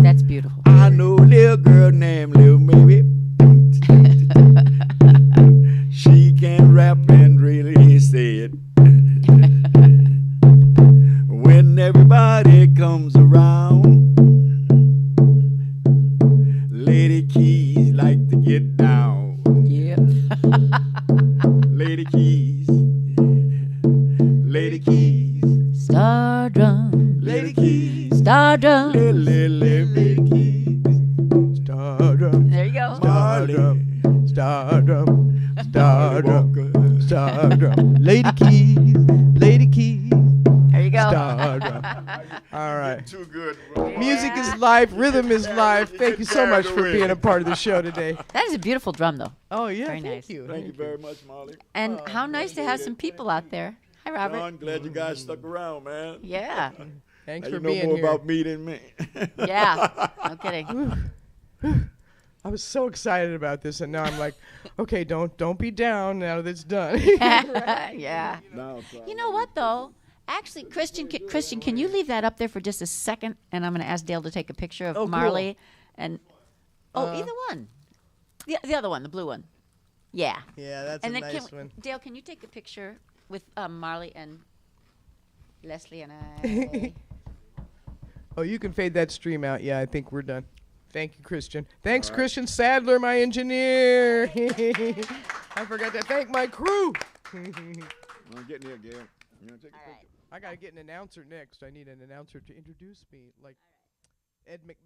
That's beautiful. I know a little girl named Lil Baby. She can rap and really say it. When everybody comes around, Lady Keys like to get down. Yeah. Lady Keys, Lady Keys, Stardrum. Lady Keys, Stardrum. Lady Keys, Stardrum. There you go. Stardrum. Stardrum. Stardrum. Walker. Stardrum. Lady Keys. Lady Keys. There you go. Stardrum. All right. Too good, bro. Music is life. Rhythm is life. Thank you so much for being a part of the show today. That is a beautiful drum, though. Oh, yeah. Very Thank nice. you. Thank you very much, Marlee. And how nice to have some people out there. Hi, Robert. John, glad you guys stuck around, man. Yeah. Thanks Now for you know being more here. about me than me. Yeah. No kidding. I was so excited about this, and now I'm like, okay, don't be down now that it's done. Yeah. Now, You know what, though? Actually, Christian, can you leave that up there for just a second? And I'm going to ask Dale to take a picture of Oh, cool. Marlee. And either one. The other one, the blue one. Yeah. Yeah, that's And a then nice one. Dale, can you take a picture with Marlee and Leslie and I? Oh, you can fade that stream out. Yeah, I think we're done. Thank you, Christian. Thanks, Christian Sadler, my engineer. I forgot to thank my crew. I'm getting here, Gail. You want to take a picture? I got to get an announcer next. I need an announcer to introduce me, like Ed McMahon.